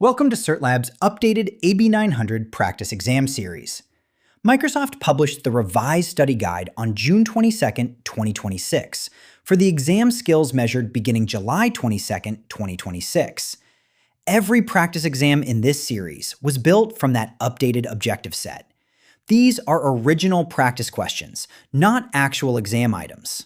Welcome to CertLab's updated AB-900 practice exam series. Microsoft published the revised study guide on June 22, 2026, for the exam skills measured beginning July 22, 2026. Every practice exam in this series was built from that updated objective set. These are original practice questions, not actual exam items.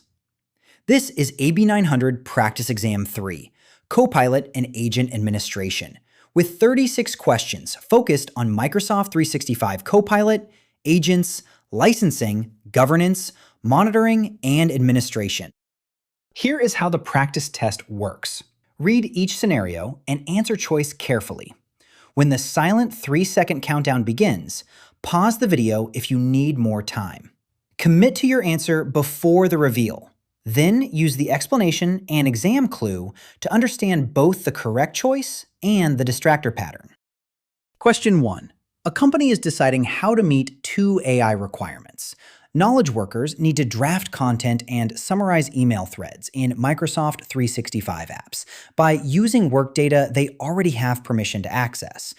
This is AB-900 Practice Exam 3, Copilot and Agent Administration, with 36 questions focused on Microsoft 365 Copilot, agents, licensing, governance, monitoring, and administration. Here is how the practice test works. Read each scenario and answer choice carefully. When the silent 3-second countdown begins, pause the video if you need more time. Commit to your answer before the reveal. Then use the explanation and exam clue to understand both the correct choice and the distractor pattern. Question 1. A company is deciding how to meet two AI requirements. Knowledge workers need to draft content and summarize email threads in Microsoft 365 apps by using work data they already have permission to access.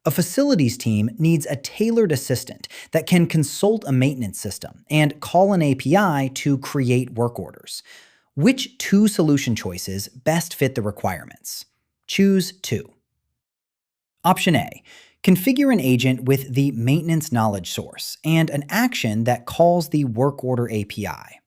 A facilities team needs a tailored assistant that can consult a maintenance system and call an API to create work orders. Which two solution choices best fit the requirements? Choose 2. Option A. Configure an agent with the maintenance knowledge source and an action that calls the work order API.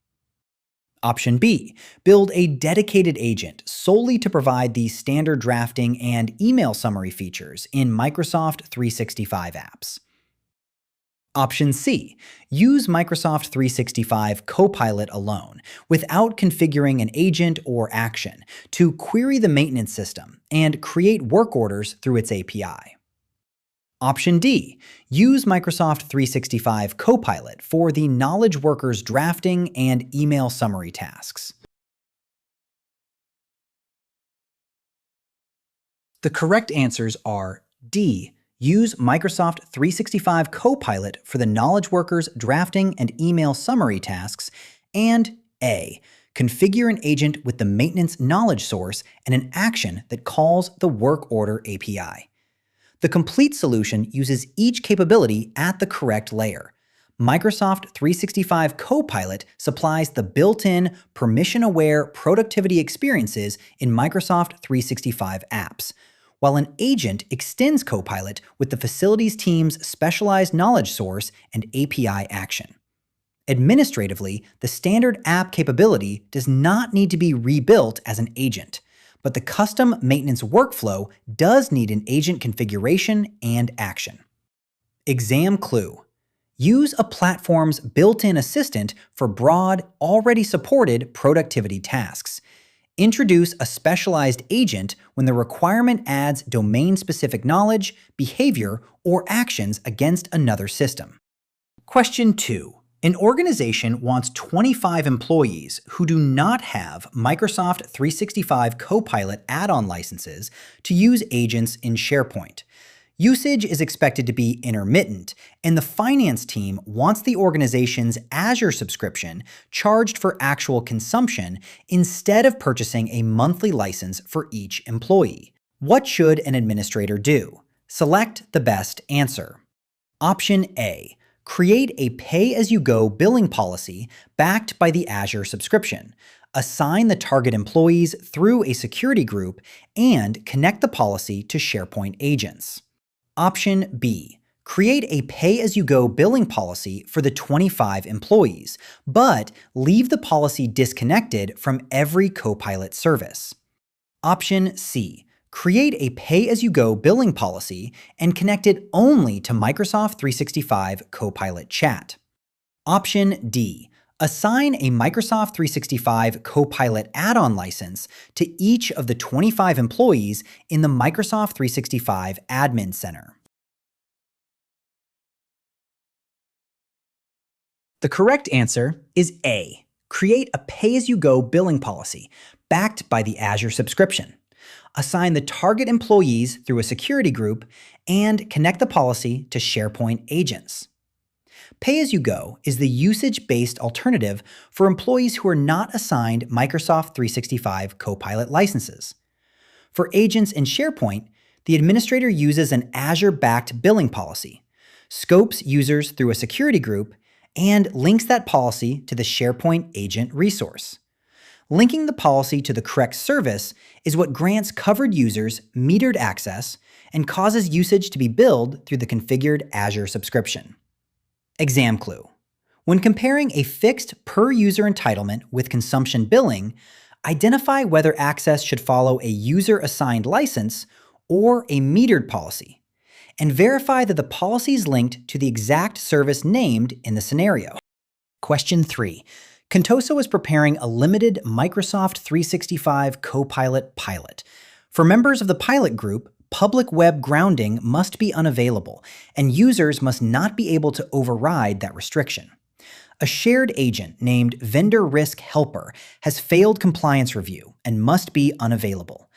Option B. Build a dedicated agent solely to provide the standard drafting and email summary features in Microsoft 365 apps. Option C. Use Microsoft 365 Copilot alone, without configuring an agent or action, to query the maintenance system and create work orders through its API. Option D. Use Microsoft 365 Copilot for the knowledge workers' drafting and email summary tasks. The correct answers are D. Use Microsoft 365 Copilot for the knowledge workers' drafting and email summary tasks, and A. Configure an agent with the maintenance knowledge source and an action that calls the work order API. The complete solution uses each capability at the correct layer. Microsoft 365 Copilot supplies the built-in, permission-aware productivity experiences in Microsoft 365 apps, while an agent extends Copilot with the facilities team's specialized knowledge source and API action. Administratively, the standard app capability does not need to be rebuilt as an agent, but the custom maintenance workflow does need an agent configuration and action. Exam clue. Use a platform's built-in assistant for broad, already supported productivity tasks. Introduce a specialized agent when the requirement adds domain-specific knowledge, behavior, or actions against another system. Question 2. An organization wants 25 employees who do not have Microsoft 365 Copilot add-on licenses to use agents in SharePoint. Usage is expected to be intermittent, and the finance team wants the organization's Azure subscription charged for actual consumption instead of purchasing a monthly license for each employee. What should an administrator do? Select the best answer. Option A. Create a pay-as-you-go billing policy backed by the Azure subscription. Assign the target employees through a security group and connect the policy to SharePoint agents. Option B. Create a pay-as-you-go billing policy for the 25 employees, but leave the policy disconnected from every Copilot service. Option C. Create a pay-as-you-go billing policy and connect it only to Microsoft 365 Copilot Chat. Option D. Assign a Microsoft 365 Copilot add-on license to each of the 25 employees in the Microsoft 365 Admin Center. The correct answer is A. Create a pay-as-you-go billing policy backed by the Azure subscription. Assign the target employees through a security group, and connect the policy to SharePoint agents. Pay-as-you-go is the usage-based alternative for employees who are not assigned Microsoft 365 Copilot licenses. For agents in SharePoint, The administrator uses an Azure-backed billing policy, scopes users through a security group, and links that policy to the SharePoint agent resource. Linking the policy to the correct service is what grants covered users metered access and causes usage to be billed through the configured Azure subscription. Exam clue. When comparing a fixed per-user entitlement with consumption billing, identify whether access should follow a user-assigned license or a metered policy, and verify that the policy is linked to the exact service named in the scenario. Question 3. Contoso is preparing a limited Microsoft 365 Copilot pilot. For members of the pilot group, public web grounding must be unavailable, and users must not be able to override that restriction. A shared agent named Vendor Risk Helper has failed compliance review and must be unavailable.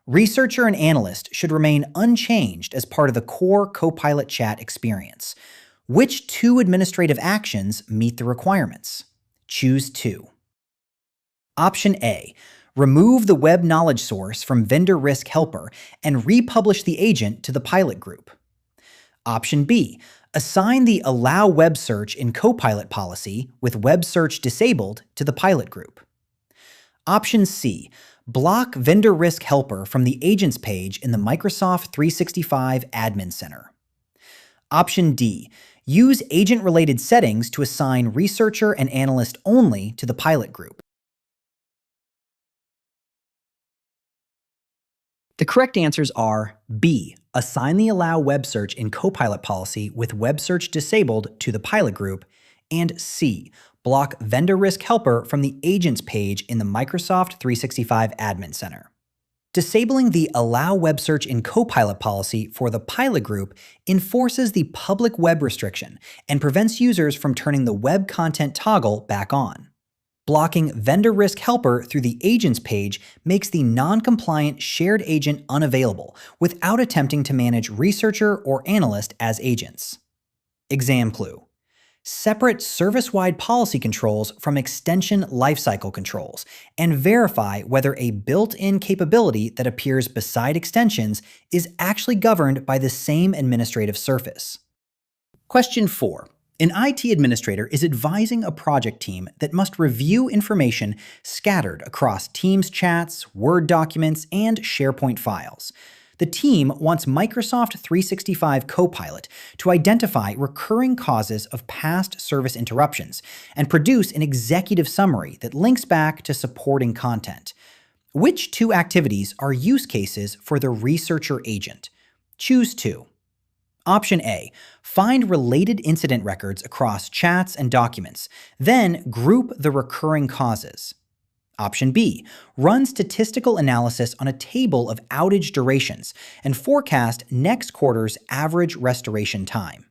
Researcher and Analyst should remain unchanged as part of the core Copilot chat experience. Which 2 administrative actions meet the requirements? Choose 2. Option A. Remove the web knowledge source from Vendor Risk Helper and republish the agent to the pilot group. Option B. Assign the Allow Web Search in Copilot policy with web search disabled to the pilot group. Option C. Block Vendor Risk Helper from the Agents page in the Microsoft 365 Admin Center. Option D. Use agent-related settings to assign Researcher and Analyst only to the pilot group. The correct answers are B. Assign the Allow Web Search in Copilot policy with web search disabled to the pilot group, and C. Block Vendor Risk Helper from the Agents page in the Microsoft 365 Admin Center. Disabling the Allow Web Search in Copilot policy for the pilot group enforces the public web restriction and prevents users from turning the web content toggle back on. Blocking Vendor Risk Helper through the Agents page makes the non-compliant shared agent unavailable without attempting to manage Researcher or Analyst as agents. Exam clue. Separate service-wide policy controls from extension lifecycle controls, and verify whether a built-in capability that appears beside extensions is actually governed by the same administrative surface. Question 4. An IT administrator is advising a project team that must review information scattered across Teams chats, Word documents, and SharePoint files. The team wants Microsoft 365 Copilot to identify recurring causes of past service interruptions and produce an executive summary that links back to supporting content. Which 2 activities are use cases for the researcher agent? Choose 2. Option A. Find related incident records across chats and documents, then group the recurring causes. Option B. Run statistical analysis on a table of outage durations and forecast next quarter's average restoration time.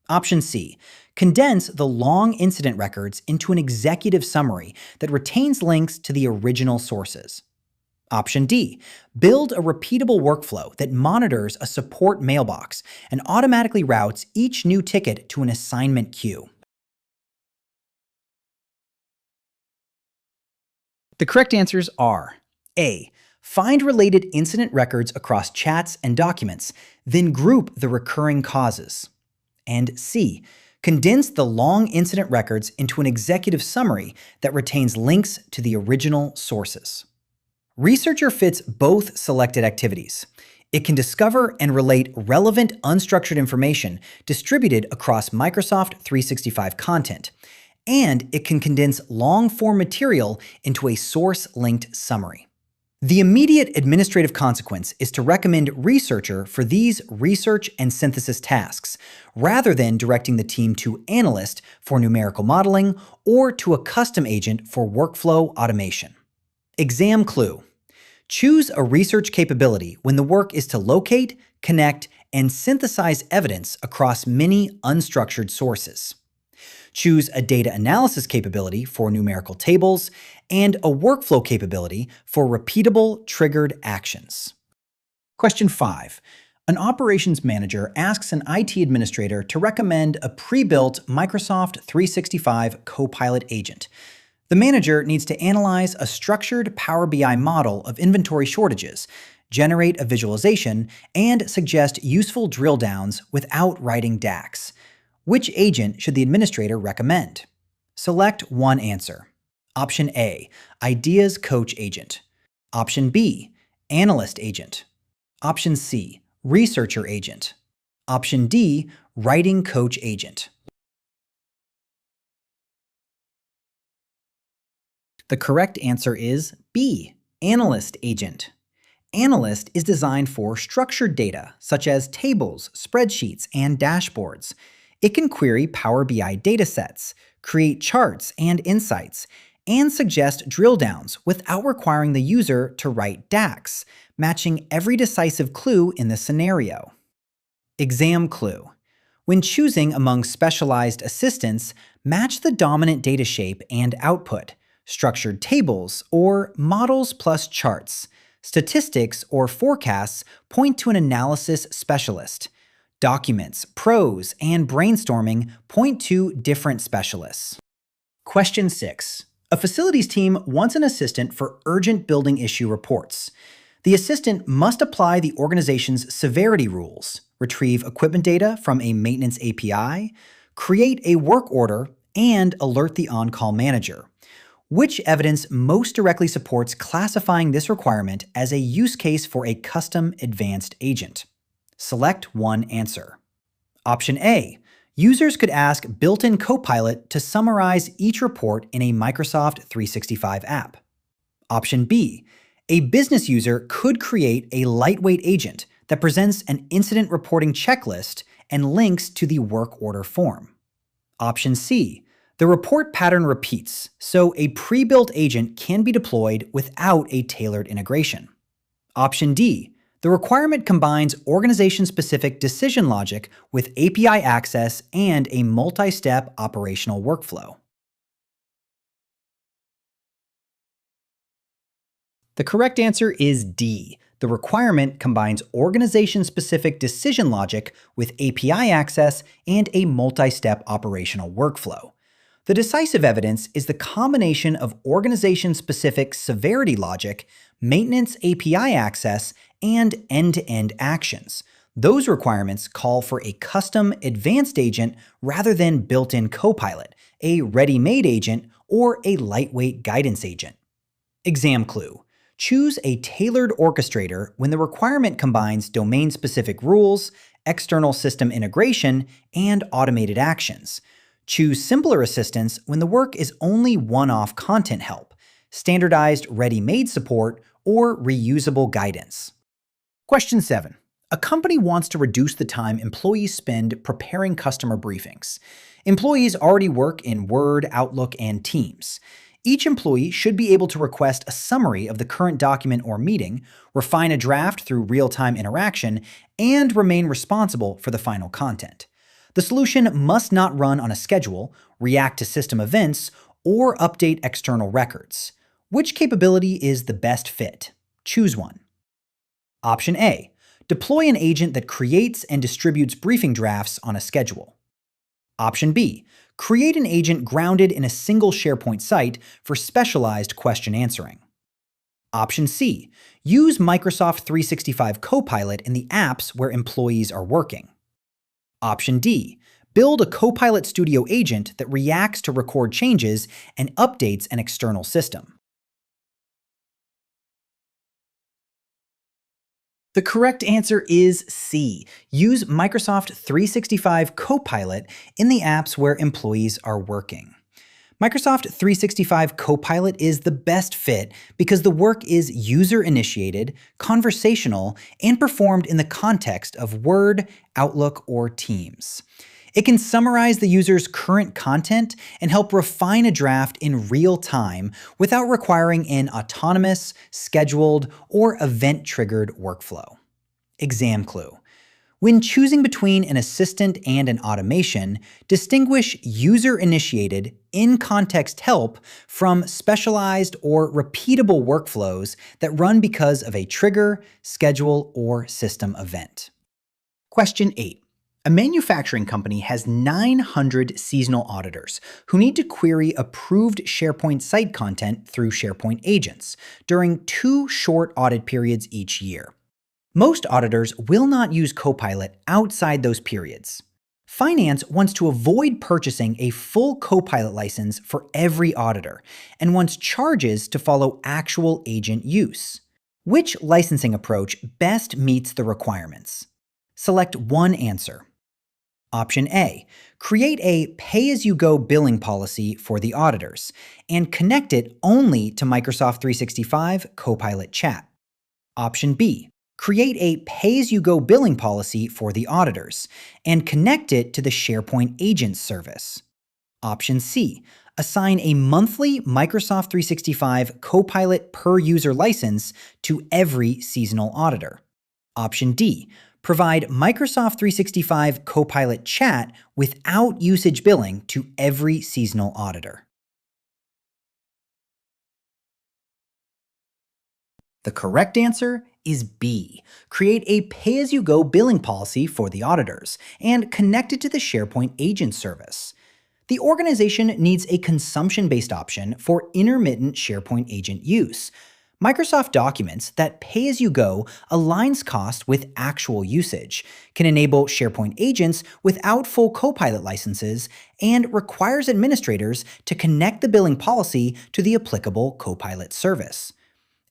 Option C. Condense the long incident records into an executive summary that retains links to the original sources. Option D. Build a repeatable workflow that monitors a support mailbox and automatically routes each new ticket to an assignment queue. The correct answers are A. Find related incident records across chats and documents, then group the recurring causes. And C. Condense the long incident records into an executive summary that retains links to the original sources. Researcher fits both selected activities. It can discover and relate relevant unstructured information distributed across Microsoft 365 content, and it can condense long-form material into a source-linked summary. The immediate administrative consequence is to recommend Researcher for these research and synthesis tasks, rather than directing the team to Analyst for numerical modeling or to a custom agent for workflow automation. Exam clue. Choose a research capability when the work is to locate, connect, and synthesize evidence across many unstructured sources. Choose a data analysis capability for numerical tables and a workflow capability for repeatable triggered actions. Question 5. An operations manager asks an IT administrator to recommend a pre-built Microsoft 365 Copilot agent. The manager needs to analyze a structured Power BI model of inventory shortages, generate a visualization, and suggest useful drill downs without writing DAX. Which agent should the administrator recommend? Select one answer. Option A, Ideas Coach Agent. Option B, Analyst Agent. Option C, Researcher Agent. Option D, Writing Coach Agent. The correct answer is B, Analyst Agent. Analyst is designed for structured data, such as tables, spreadsheets, and dashboards. It can query Power BI datasets, create charts and insights, and suggest drill downs without requiring the user to write DAX, matching every decisive clue in the scenario. Exam clue. When choosing among specialized assistants, match the dominant data shape and output, structured tables, or models plus charts. Statistics or forecasts point to an analysis specialist. Documents, prose, and brainstorming point to different specialists. Question 6. A facilities team wants an assistant for urgent building issue reports. The assistant must apply the organization's severity rules, retrieve equipment data from a maintenance API, create a work order, and alert the on-call manager. Which evidence most directly supports classifying this requirement as a use case for a custom advanced agent? Select one answer. Option A. Users could ask built-in Copilot to summarize each report in a Microsoft 365 app. Option B. A business user could create a lightweight agent that presents an incident reporting checklist and links to the work order form. Option C. The report pattern repeats, so a pre-built agent can be deployed without a tailored integration. Option D. The requirement combines organization-specific decision logic with API access and a multi-step operational workflow. The correct answer is D. The requirement combines organization-specific decision logic with API access and a multi-step operational workflow. The decisive evidence is the combination of organization-specific severity logic, maintenance API access, and end-to-end actions. Those requirements call for a custom advanced agent rather than built-in Copilot, a ready-made agent, or a lightweight guidance agent. Exam clue. Choose a tailored orchestrator when the requirement combines domain-specific rules, external system integration, and automated actions. Choose simpler assistance when the work is only one-off content help, standardized ready-made support, or reusable guidance. Question 7. A company wants to reduce the time employees spend preparing customer briefings. Employees already work in Word, Outlook, and Teams. Each employee should be able to request a summary of the current document or meeting, refine a draft through real-time interaction, and remain responsible for the final content. The solution must not run on a schedule, react to system events, or update external records. Which capability is the best fit? Choose one. Option A. Deploy an agent that creates and distributes briefing drafts on a schedule. Option B. Create an agent grounded in a single SharePoint site for specialized question answering. Option C. Use Microsoft 365 Copilot in the apps where employees are working. Option D. Build a Copilot Studio agent that reacts to record changes and updates an external system. The correct answer is C. Use Microsoft 365 Copilot in the apps where employees are working. Microsoft 365 Copilot is the best fit because the work is user-initiated, conversational, and performed in the context of Word, Outlook, or Teams. It can summarize the user's current content and help refine a draft in real time without requiring an autonomous, scheduled, or event-triggered workflow. Exam clue. When choosing between an assistant and an automation, distinguish user-initiated, in-context help from specialized or repeatable workflows that run because of a trigger, schedule, or system event. Question 8. A manufacturing company has 900 seasonal auditors who need to query approved SharePoint site content through SharePoint agents during 2 short audit periods each year. Most auditors will not use Copilot outside those periods. Finance wants to avoid purchasing a full Copilot license for every auditor and wants charges to follow actual agent use. Which licensing approach best meets the requirements? Select one answer. Option A, create a pay-as-you-go billing policy for the auditors and connect it only to Microsoft 365 Copilot Chat. Option B, create a pay-as-you-go billing policy for the auditors and connect it to the SharePoint Agents service. Option C, assign a monthly Microsoft 365 Copilot per-user license to every seasonal auditor. Option D, provide Microsoft 365 Copilot Chat without usage billing to every seasonal auditor. The correct answer is B. Create a pay-as-you-go billing policy for the auditors and connect it to the SharePoint Agent service. The organization needs a consumption-based option for intermittent SharePoint agent use. Microsoft Documents that pay-as-you-go aligns cost with actual usage, can enable SharePoint agents without full Copilot licenses, and requires administrators to connect the billing policy to the applicable Copilot service.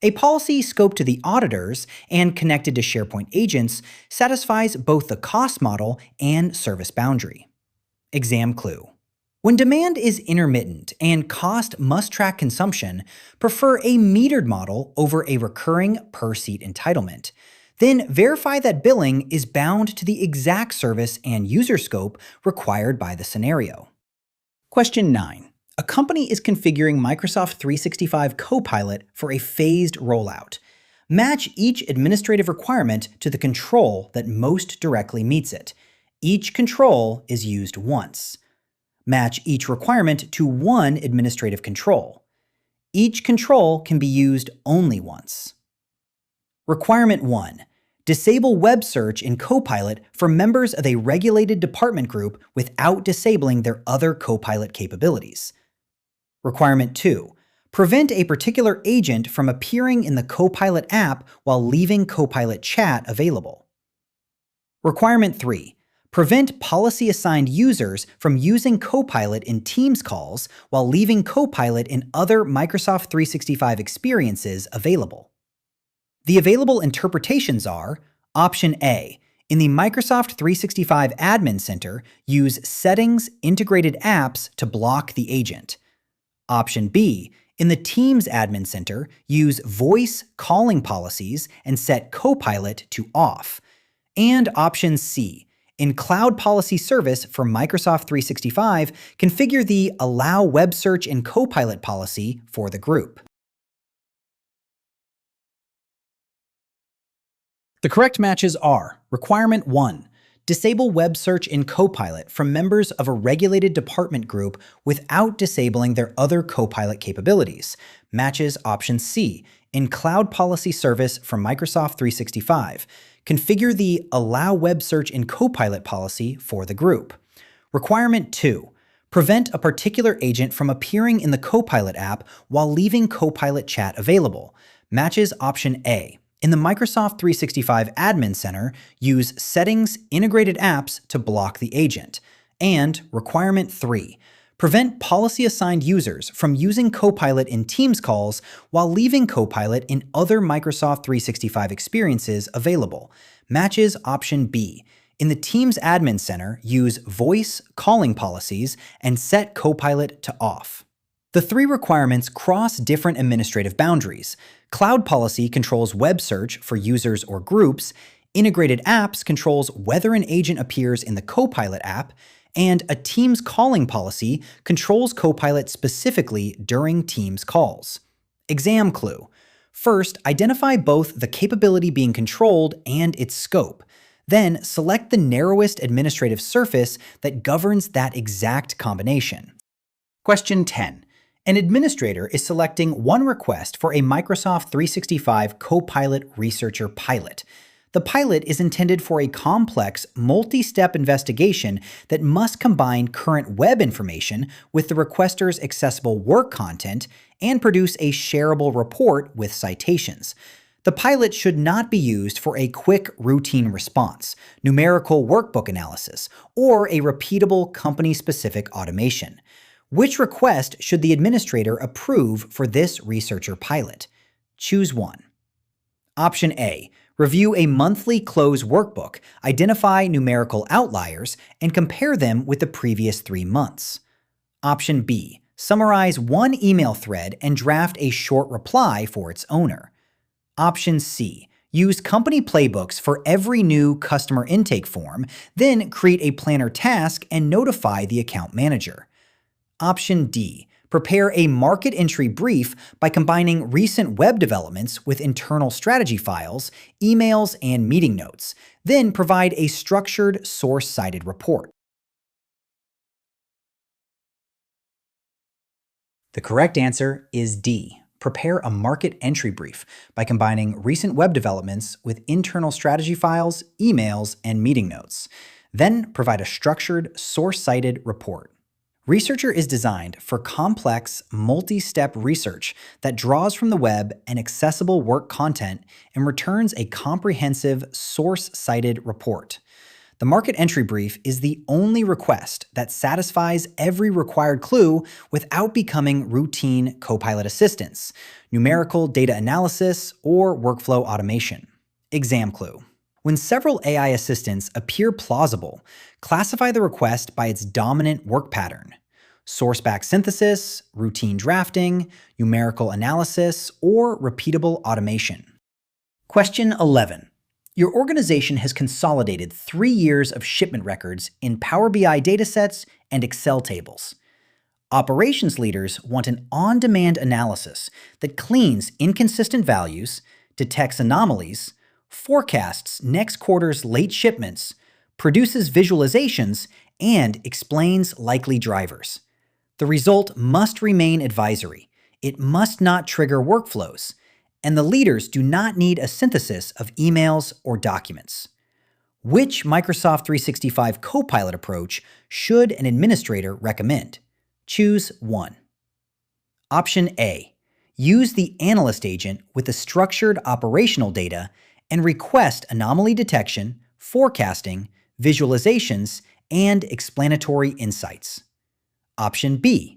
A policy scoped to the auditors and connected to SharePoint agents satisfies both the cost model and service boundary. Exam clue. When demand is intermittent and cost must track consumption, prefer a metered model over a recurring per-seat entitlement. Then verify that billing is bound to the exact service and user scope required by the scenario. Question 9. A company is configuring Microsoft 365 Copilot for a phased rollout. Match each administrative requirement to the control that most directly meets it. Each control is used once. Match each requirement to one administrative control. Each control can be used only once. Requirement 1. Disable web search in Copilot for members of a regulated department group without disabling their other Copilot capabilities. Requirement 2. Prevent a particular agent from appearing in the Copilot app while leaving Copilot Chat available. Requirement 3. Prevent policy-assigned users from using Copilot in Teams calls while leaving Copilot in other Microsoft 365 experiences available. The available interpretations are: Option A. In the Microsoft 365 Admin Center, use Settings Integrated Apps to block the agent. Option B. In the Teams Admin Center, use Voice Calling Policies and set Copilot to Off. And Option C. In Cloud Policy Service for Microsoft 365, configure the Allow Web Search in Copilot policy for the group. The correct matches are: Requirement 1. Disable web search in Copilot from members of a regulated department group without disabling their other Copilot capabilities. Matches Option C. In Cloud Policy Service for Microsoft 365. Configure the Allow Web Search in Copilot policy for the group. Requirement 2. Prevent a particular agent from appearing in the Copilot app while leaving Copilot Chat available. Matches Option A. In the Microsoft 365 Admin Center, use Settings Integrated Apps to block the agent. And Requirement 3. Prevent policy-assigned users from using Copilot in Teams calls while leaving Copilot in other Microsoft 365 experiences available. Matches Option B. In the Teams Admin Center, use Voice Calling Policies and set Copilot to Off. The three requirements cross different administrative boundaries. Cloud Policy controls web search for users or groups, Integrated Apps controls whether an agent appears in the Copilot app, and a Teams calling policy controls Copilot specifically during Teams calls. Exam clue. First, identify both the capability being controlled and its scope. Then, select the narrowest administrative surface that governs that exact combination. Question 10. An administrator is selecting one request for a Microsoft 365 Copilot Researcher pilot. The pilot is intended for a complex, multi-step investigation that must combine current web information with the requester's accessible work content and produce a shareable report with citations. The pilot should not be used for a quick routine response, numerical workbook analysis, or a repeatable company-specific automation. Which request should the administrator approve for this researcher pilot? Choose one. Option A. Review a monthly close workbook, identify numerical outliers, and compare them with the previous 3 months. Option B. Summarize one email thread and draft a short reply for its owner. Option C. Use company playbooks for every new customer intake form, then create a planner task and notify the account manager. Option D. Prepare a market entry brief by combining recent web developments with internal strategy files, emails, and meeting notes, then provide a structured, source-cited report. The correct answer is D. Prepare a market entry brief by combining recent web developments with internal strategy files, emails, and meeting notes. Then provide a structured, source-cited report. Researcher is designed for complex, multi-step research that draws from the web and accessible work content and returns a comprehensive, source-cited report. The market entry brief is the only request that satisfies every required clue without becoming routine Copilot assistance, numerical data analysis, or workflow automation. Exam clue. When several AI assistants appear plausible, classify the request by its dominant work pattern: source-back synthesis, routine drafting, numerical analysis, or repeatable automation. Question 11. Your organization has consolidated 3 years of shipment records in Power BI datasets and Excel tables. Operations leaders want an on-demand analysis that cleans inconsistent values, detects anomalies, forecasts next quarter's late shipments, produces visualizations, and explains likely drivers. The result must remain advisory. It must not trigger workflows, and the leaders do not need a synthesis of emails or documents. Which Microsoft 365 Copilot approach should an administrator recommend? Choose one. Option A. Use the Analyst agent with the structured operational data and request anomaly detection, forecasting, visualizations, and explanatory insights. Option B.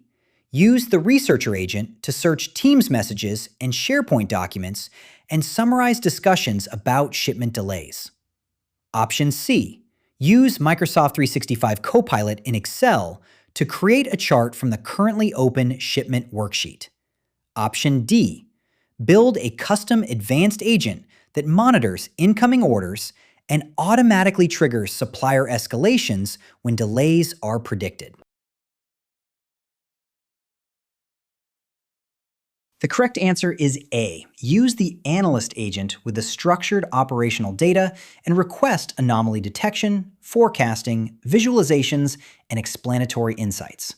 Use the Researcher agent to search Teams messages and SharePoint documents and summarize discussions about shipment delays. Option C. Use Microsoft 365 Copilot in Excel to create a chart from the currently open shipment worksheet. Option D. Build a custom advanced agent that monitors incoming orders and automatically triggers supplier escalations when delays are predicted. The correct answer is A. Use the Analyst agent with the structured operational data and request anomaly detection, forecasting, visualizations, and explanatory insights.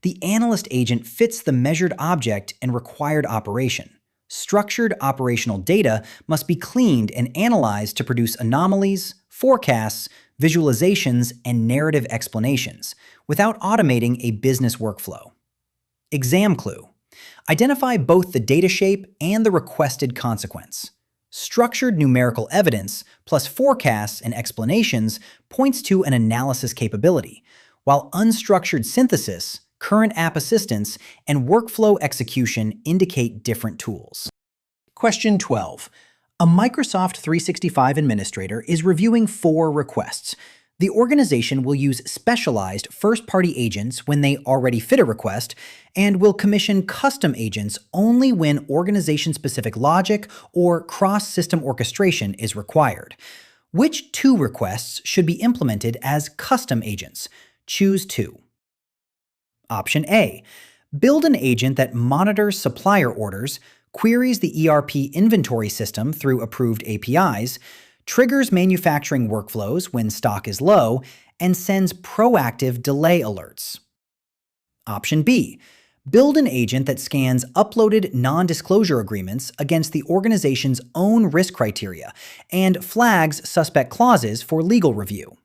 The Analyst agent fits the measured object and required operation. Structured operational data must be cleaned and analyzed to produce anomalies, forecasts, visualizations, and narrative explanations without automating a business workflow. Exam clue. Identify both the data shape and the requested consequence. Structured numerical evidence plus forecasts and explanations points to an analysis capability, while unstructured synthesis, current app assistance, and workflow execution indicate different tools. Question 12. A Microsoft 365 administrator is reviewing 4 requests. The organization will use specialized first-party agents when they already fit a request, and will commission custom agents only when organization-specific logic or cross-system orchestration is required. Which 2 requests should be implemented as custom agents? Choose 2. Option A. Build an agent that monitors supplier orders, queries the ERP inventory system through approved APIs, triggers manufacturing workflows when stock is low, and sends proactive delay alerts. Option B. Build an agent that scans uploaded non-disclosure agreements against the organization's own risk criteria and flags suspect clauses for legal review.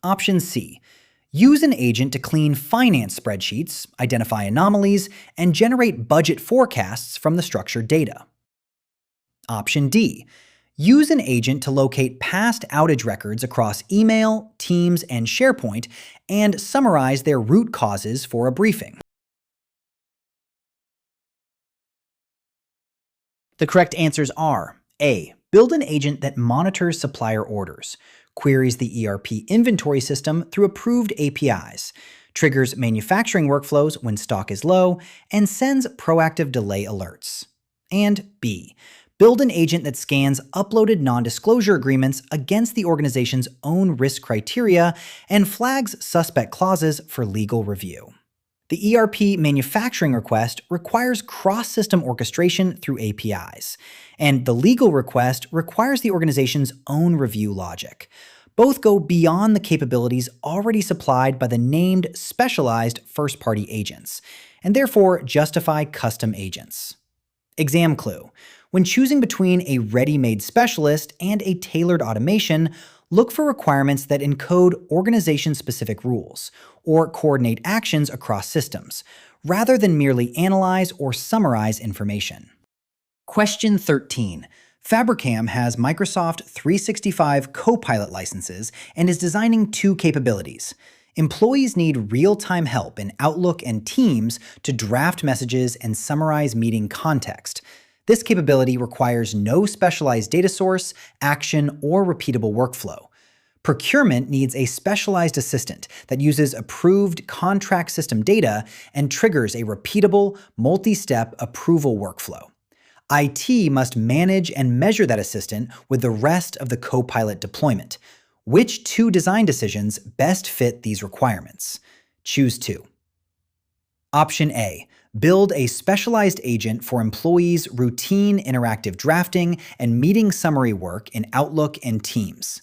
Option C. Use an agent to clean finance spreadsheets, identify anomalies, and generate budget forecasts from the structured data. Option D. Use an agent to locate past outage records across email, Teams, and SharePoint and summarize their root causes for a briefing. The correct answers are A. Build an agent that monitors supplier orders, queries the ERP inventory system through approved APIs, triggers manufacturing workflows when stock is low, and sends proactive delay alerts. And B. Build an agent that scans uploaded non-disclosure agreements against the organization's own risk criteria and flags suspect clauses for legal review. The ERP manufacturing request requires cross-system orchestration through APIs, and the legal request requires the organization's own review logic. Both go beyond the capabilities already supplied by the named specialized first-party agents, and therefore justify custom agents. Exam clue. When choosing between a ready-made specialist and a tailored automation, look for requirements that encode organization-specific rules or coordinate actions across systems, rather than merely analyze or summarize information. Question 13. Fabricam has Microsoft 365 Copilot licenses and is designing two capabilities. Employees need real-time help in Outlook and Teams to draft messages and summarize meeting context. This capability requires no specialized data source, action, or repeatable workflow. Procurement needs a specialized assistant that uses approved contract system data and triggers a repeatable, multi-step approval workflow. IT must manage and measure that assistant with the rest of the Copilot deployment. Which two design decisions best fit these requirements? Choose two. Option A. Build a specialized agent for employees' routine interactive drafting and meeting summary work in Outlook and Teams.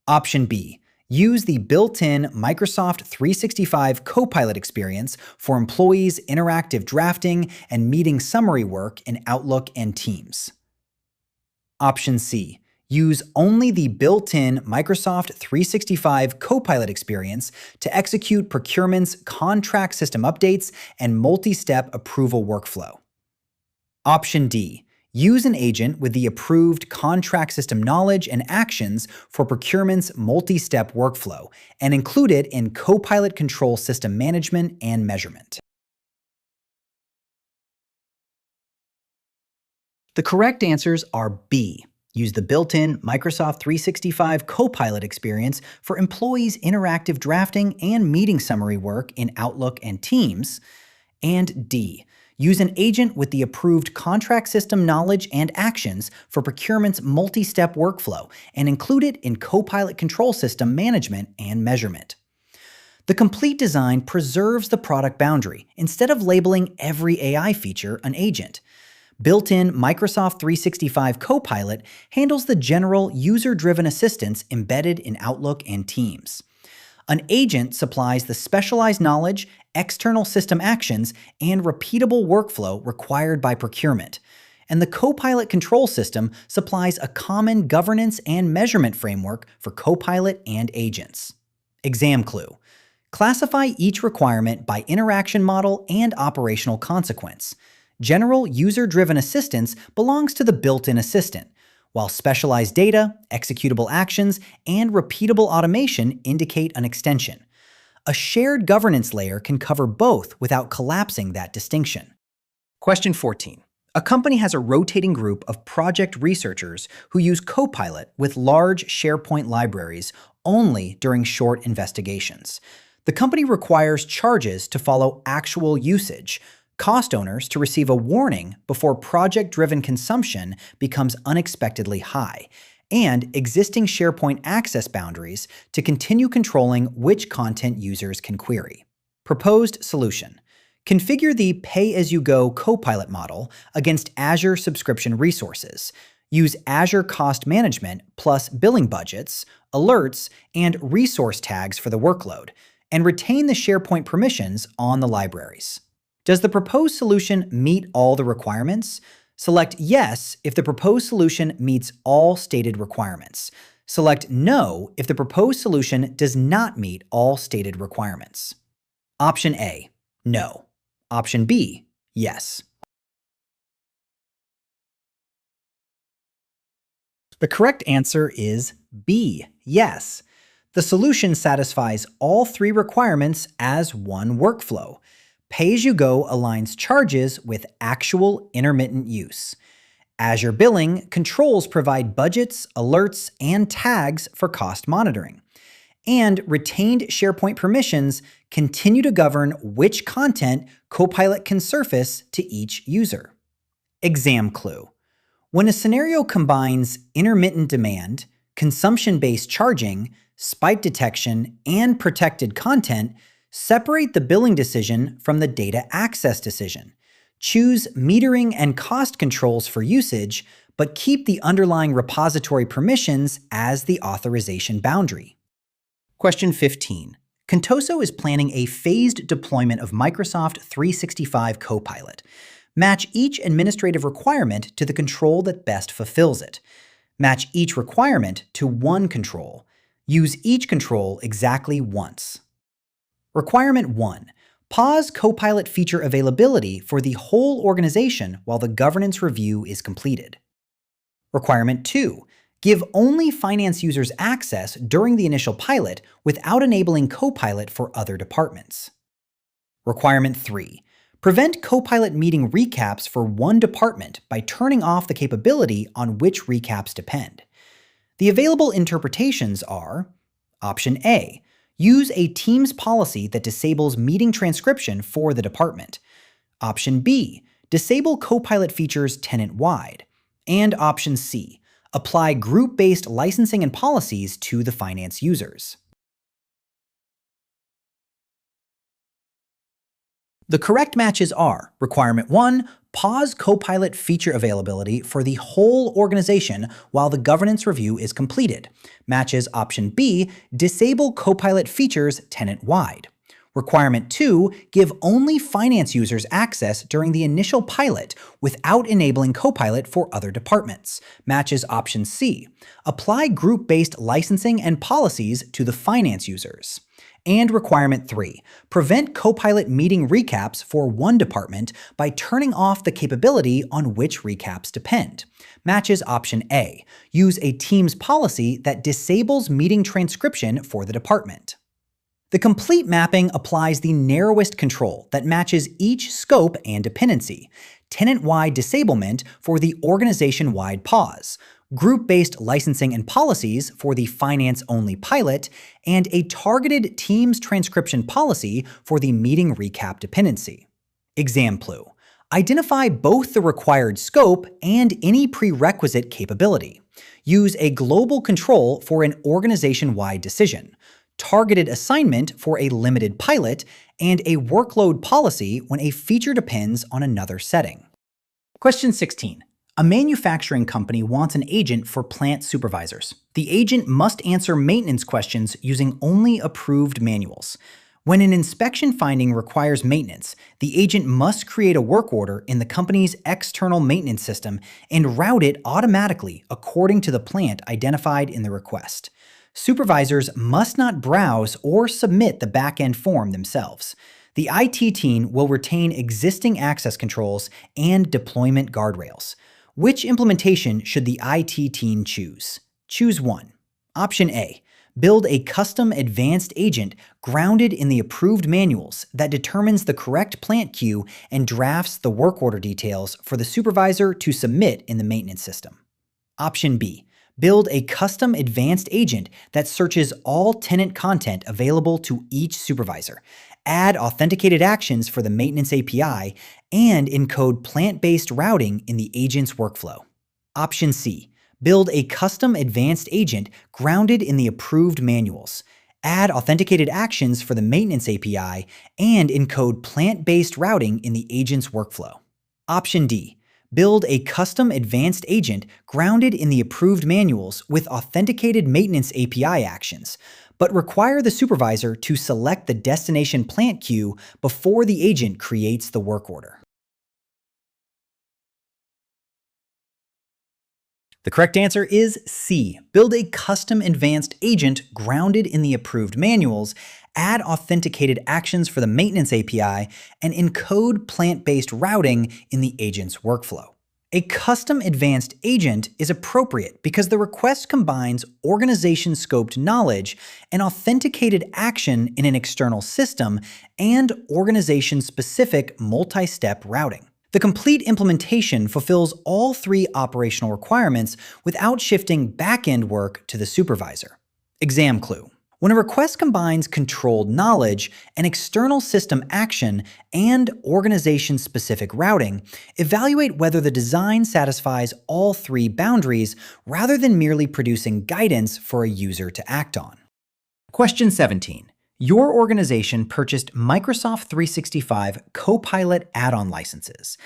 Option B. Use the built-in Microsoft 365 Copilot experience for employees' interactive drafting and meeting summary work in Outlook and Teams. Option C. Use only the built-in Microsoft 365 Copilot experience to execute procurement's contract system updates and multi-step approval workflow. Option D. Use an agent with the approved contract system knowledge and actions for procurement's multi-step workflow and include it in Copilot control system management and measurement. The correct answers are B. Use the built-in Microsoft 365 Copilot experience for employees' interactive drafting and meeting summary work in Outlook and Teams. And D. Use an agent with the approved contract system knowledge and actions for procurement's multi-step workflow and include it in Copilot control system management and measurement. The complete design preserves the product boundary instead of labeling every AI feature an agent. Built-in Microsoft 365 Copilot handles the general user-driven assistance embedded in Outlook and Teams. An agent supplies the specialized knowledge, external system actions, and repeatable workflow required by procurement. And the Copilot control system supplies a common governance and measurement framework for Copilot and agents. Exam clue. Classify each requirement by interaction model and operational consequence. General user-driven assistance belongs to the built-in assistant, while specialized data, executable actions, and repeatable automation indicate an extension. A shared governance layer can cover both without collapsing that distinction. Question 14. A company has a rotating group of project researchers who use Copilot with large SharePoint libraries only during short investigations. The company requires charges to follow actual usage, cost owners to receive a warning before project-driven consumption becomes unexpectedly high, and existing SharePoint access boundaries to continue controlling which content users can query. Proposed solution. Configure the pay-as-you-go Copilot model against Azure subscription resources. Use Azure Cost Management plus billing budgets, alerts, and resource tags for the workload, and retain the SharePoint permissions on the libraries. Does the proposed solution meet all the requirements? Select Yes if the proposed solution meets all stated requirements. Select No if the proposed solution does not meet all stated requirements. Option A, no. Option B, yes. The correct answer is B, yes. The solution satisfies all three requirements as one workflow. Pay-as-you-go aligns charges with actual intermittent use. Azure Billing controls provide budgets, alerts, and tags for cost monitoring. And retained SharePoint permissions continue to govern which content Copilot can surface to each user. Exam clue. When a scenario combines intermittent demand, consumption-based charging, spike detection, and protected content, separate the billing decision from the data access decision. Choose metering and cost controls for usage, but keep the underlying repository permissions as the authorization boundary. Question 15. Contoso is planning a phased deployment of Microsoft 365 Copilot. Match each administrative requirement to the control that best fulfills it. Match each requirement to one control. Use each control exactly once. Requirement 1. Pause Copilot feature availability for the whole organization while the governance review is completed. Requirement 2. Give only finance users access during the initial pilot without enabling Copilot for other departments. Requirement 3. Prevent Copilot meeting recaps for one department by turning off the capability on which recaps depend. The available interpretations are: Option A. Use a Teams policy that disables meeting transcription for the department. Option B. Disable Copilot features tenant-wide. And Option C. Apply group-based licensing and policies to the finance users. The correct matches are Requirement 1, pause Copilot feature availability for the whole organization while the governance review is completed. Matches Option B, disable Copilot features tenant-wide. Requirement 2, give only finance users access during the initial pilot without enabling Copilot for other departments. Matches Option C, apply group-based licensing and policies to the finance users. And Requirement 3, prevent Copilot meeting recaps for one department by turning off the capability on which recaps depend. Matches Option A, use a Teams policy that disables meeting transcription for the department. The complete mapping applies the narrowest control that matches each scope and dependency: tenant-wide disablement for the organization-wide pause, group-based licensing and policies for the finance-only pilot, and a targeted Teams transcription policy for the meeting recap dependency. Exam clue. Identify both the required scope and any prerequisite capability. Use a global control for an organization-wide decision, targeted assignment for a limited pilot, and a workload policy when a feature depends on another setting. Question 16. A manufacturing company wants an agent for plant supervisors. The agent must answer maintenance questions using only approved manuals. When an inspection finding requires maintenance, the agent must create a work order in the company's external maintenance system and route it automatically according to the plant identified in the request. Supervisors must not browse or submit the back-end form themselves. The IT team will retain existing access controls and deployment guardrails. Which implementation should the IT team choose? Choose one. Option A. Build a custom advanced agent grounded in the approved manuals that determines the correct plant queue and drafts the work order details for the supervisor to submit in the maintenance system. Option B. Build a custom advanced agent that searches all tenant content available to each supervisor, add authenticated actions for the maintenance API, and encode plant-based routing in the agent's workflow. Option C. Build a custom advanced agent grounded in the approved manuals, add authenticated actions for the maintenance API, and encode plant-based routing in the agent's workflow. Option D. Build a custom advanced agent grounded in the approved manuals with authenticated maintenance API actions, but require the supervisor to select the destination plant queue before the agent creates the work order. The correct answer is C. Build a custom advanced agent grounded in the approved manuals, add authenticated actions for the maintenance API, and encode plant-based routing in the agent's workflow. A custom advanced agent is appropriate because the request combines organization-scoped knowledge and authenticated action in an external system and organization-specific multi-step routing. The complete implementation fulfills all three operational requirements without shifting back-end work to the supervisor. Exam clue. When a request combines controlled knowledge, an external system action, and organization-specific routing, evaluate whether the design satisfies all three boundaries rather than merely producing guidance for a user to act on. Question 17. Your organization purchased Microsoft 365 Copilot add-on licenses.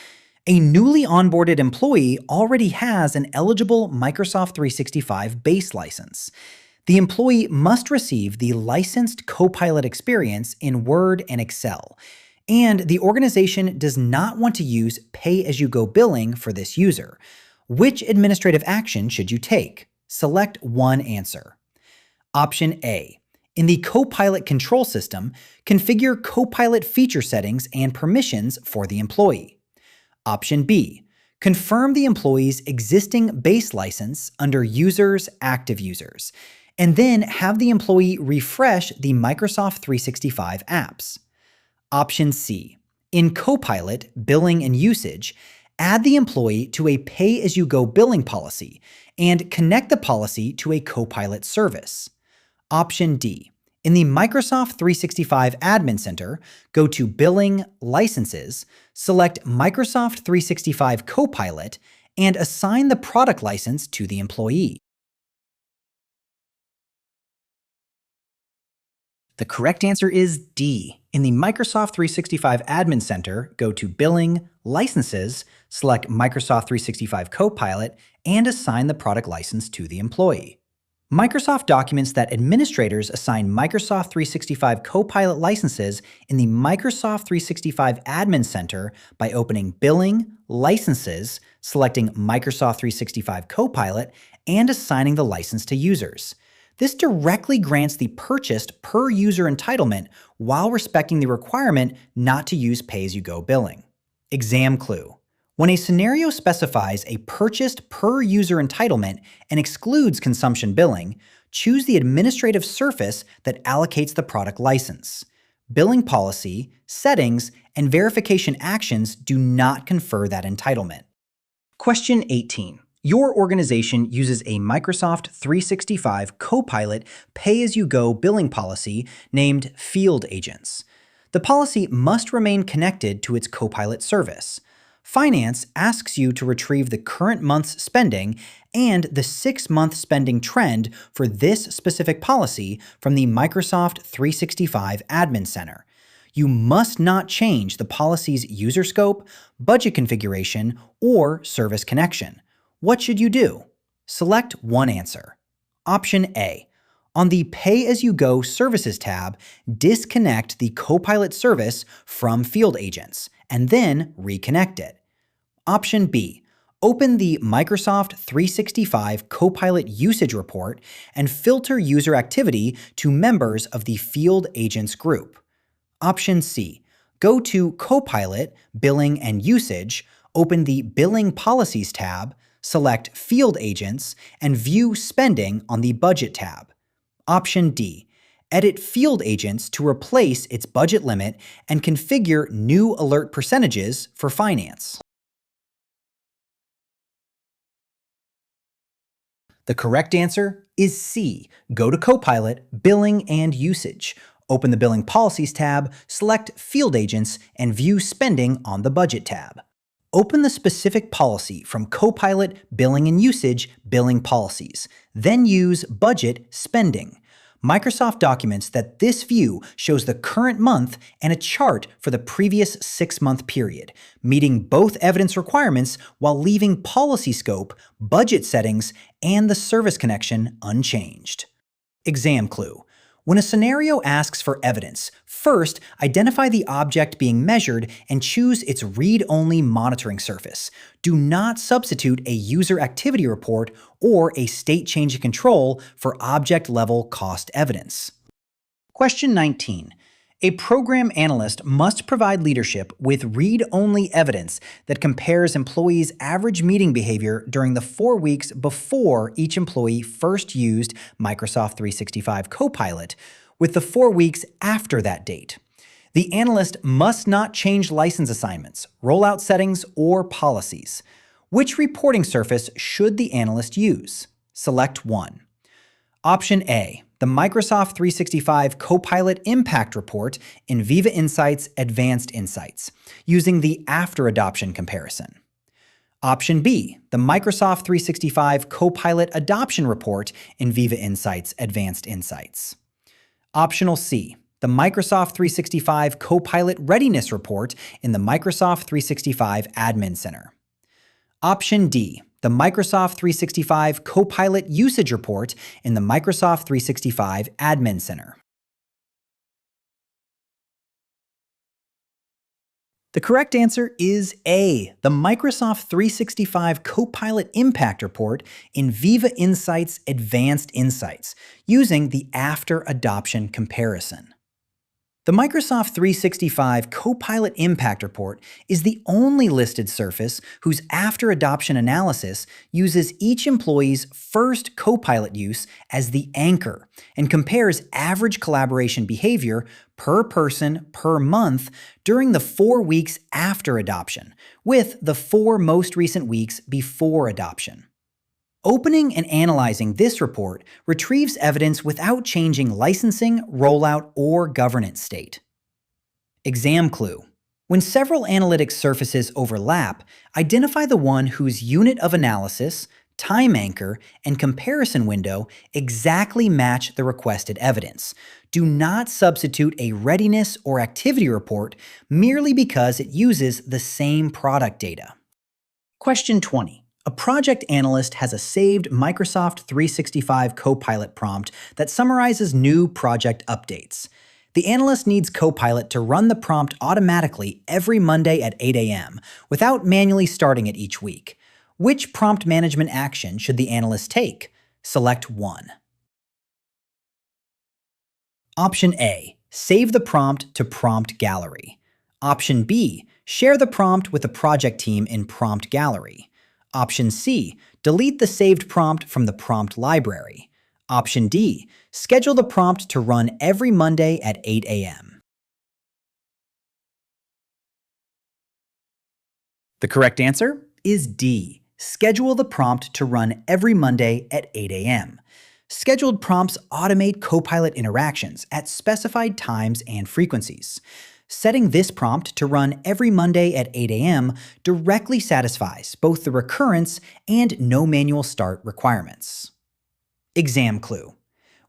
A newly onboarded employee already has an eligible Microsoft 365 base license. The employee must receive the licensed Copilot experience in Word and Excel, and the organization does not want to use pay-as-you-go billing for this user. Which administrative action should you take? Select one answer. Option A. In the Copilot control system, configure Copilot feature settings and permissions for the employee. Option B. Confirm the employee's existing base license under Users, Active Users, and then have the employee refresh the Microsoft 365 apps. Option C. In Copilot Billing and Usage, add the employee to a pay-as-you-go billing policy and connect the policy to a Copilot service. Option D. In the Microsoft 365 Admin Center, go to Billing, Licenses, select Microsoft 365 Copilot, and assign the product license to the employee. The correct answer is D. In the Microsoft 365 Admin Center, go to Billing, Licenses, select Microsoft 365 Copilot, and assign the product license to the employee. Microsoft documents that administrators assign Microsoft 365 Copilot licenses in the Microsoft 365 Admin Center by opening Billing, Licenses, selecting Microsoft 365 Copilot, and assigning the license to users. This directly grants the purchased per-user entitlement while respecting the requirement not to use pay-as-you-go billing. Exam clue. When a scenario specifies a purchased per-user entitlement and excludes consumption billing, choose the administrative surface that allocates the product license. Billing policy, settings, and verification actions do not confer that entitlement. Question 18. Your organization uses a Microsoft 365 Copilot pay-as-you-go billing policy named Field Agents. The policy must remain connected to its Copilot service. Finance asks you to retrieve the current month's spending and the 6-month spending trend for this specific policy from the Microsoft 365 Admin Center. You must not change the policy's user scope, budget configuration, or service connection. What should you do? Select one answer. Option A. On the Pay-as-you-go Services tab, disconnect the Copilot service from Field Agents, and then reconnect it. Option B. Open the Microsoft 365 Copilot Usage Report and filter user activity to members of the Field Agents group. Option C. Go to Copilot, Billing and Usage, open the Billing Policies tab, select Field Agents, and view spending on the Budget tab. Option D. Edit Field Agents to replace its budget limit and configure new alert percentages for finance. The correct answer is C. Go to Copilot, Billing and Usage. Open the Billing Policies tab, select Field Agents, and view spending on the Budget tab. Open the specific policy from Copilot Billing and Usage Billing Policies, then use Budget Spending. Microsoft documents that this view shows the current month and a chart for the previous 6-month period, meeting both evidence requirements while leaving policy scope, budget settings, and the service connection unchanged. Exam clue. When a scenario asks for evidence, first identify the object being measured and choose its read-only monitoring surface. Do not substitute a user activity report or a state change in control for object-level cost evidence. Question 19. A program analyst must provide leadership with read-only evidence that compares employees' average meeting behavior during the 4 weeks before each employee first used Microsoft 365 Copilot with the 4 weeks after that date. The analyst must not change license assignments, rollout settings, or policies. Which reporting surface should the analyst use? Select one. Option A, the Microsoft 365 Copilot Impact Report in Viva Insights Advanced Insights, using the after adoption comparison. Option B, the Microsoft 365 Copilot Adoption Report in Viva Insights Advanced Insights. Optional C, the Microsoft 365 Copilot Readiness Report in the Microsoft 365 Admin Center. Option D, the Microsoft 365 Copilot Usage Report in the Microsoft 365 Admin Center. The correct answer is A, the Microsoft 365 Copilot Impact Report in Viva Insights Advanced Insights, using the after adoption comparison. The Microsoft 365 Copilot Impact Report is the only listed surface whose after-adoption analysis uses each employee's first Copilot use as the anchor and compares average collaboration behavior per person per month during the 4 weeks after adoption, with the 4 most recent weeks before adoption. Opening and analyzing this report retrieves evidence without changing licensing, rollout, or governance state. Exam clue. When several analytics surfaces overlap, identify the one whose unit of analysis, time anchor, and comparison window exactly match the requested evidence. Do not substitute a readiness or activity report merely because it uses the same product data. Question 20. A project analyst has a saved Microsoft 365 Copilot prompt that summarizes new project updates. The analyst needs Copilot to run the prompt automatically every Monday at 8 a.m. without manually starting it each week. Which prompt management action should the analyst take? Select one. Option A, save the prompt to Prompt Gallery. Option B, share the prompt with the project team in Prompt Gallery. Option C, delete the saved prompt from the prompt library. Option D, schedule the prompt to run every Monday at 8 a.m. The correct answer is D, schedule the prompt to run every Monday at 8 a.m. Scheduled prompts automate Copilot interactions at specified times and frequencies. Setting this prompt to run every Monday at 8 a.m. directly satisfies both the recurrence and no manual start requirements. Exam clue.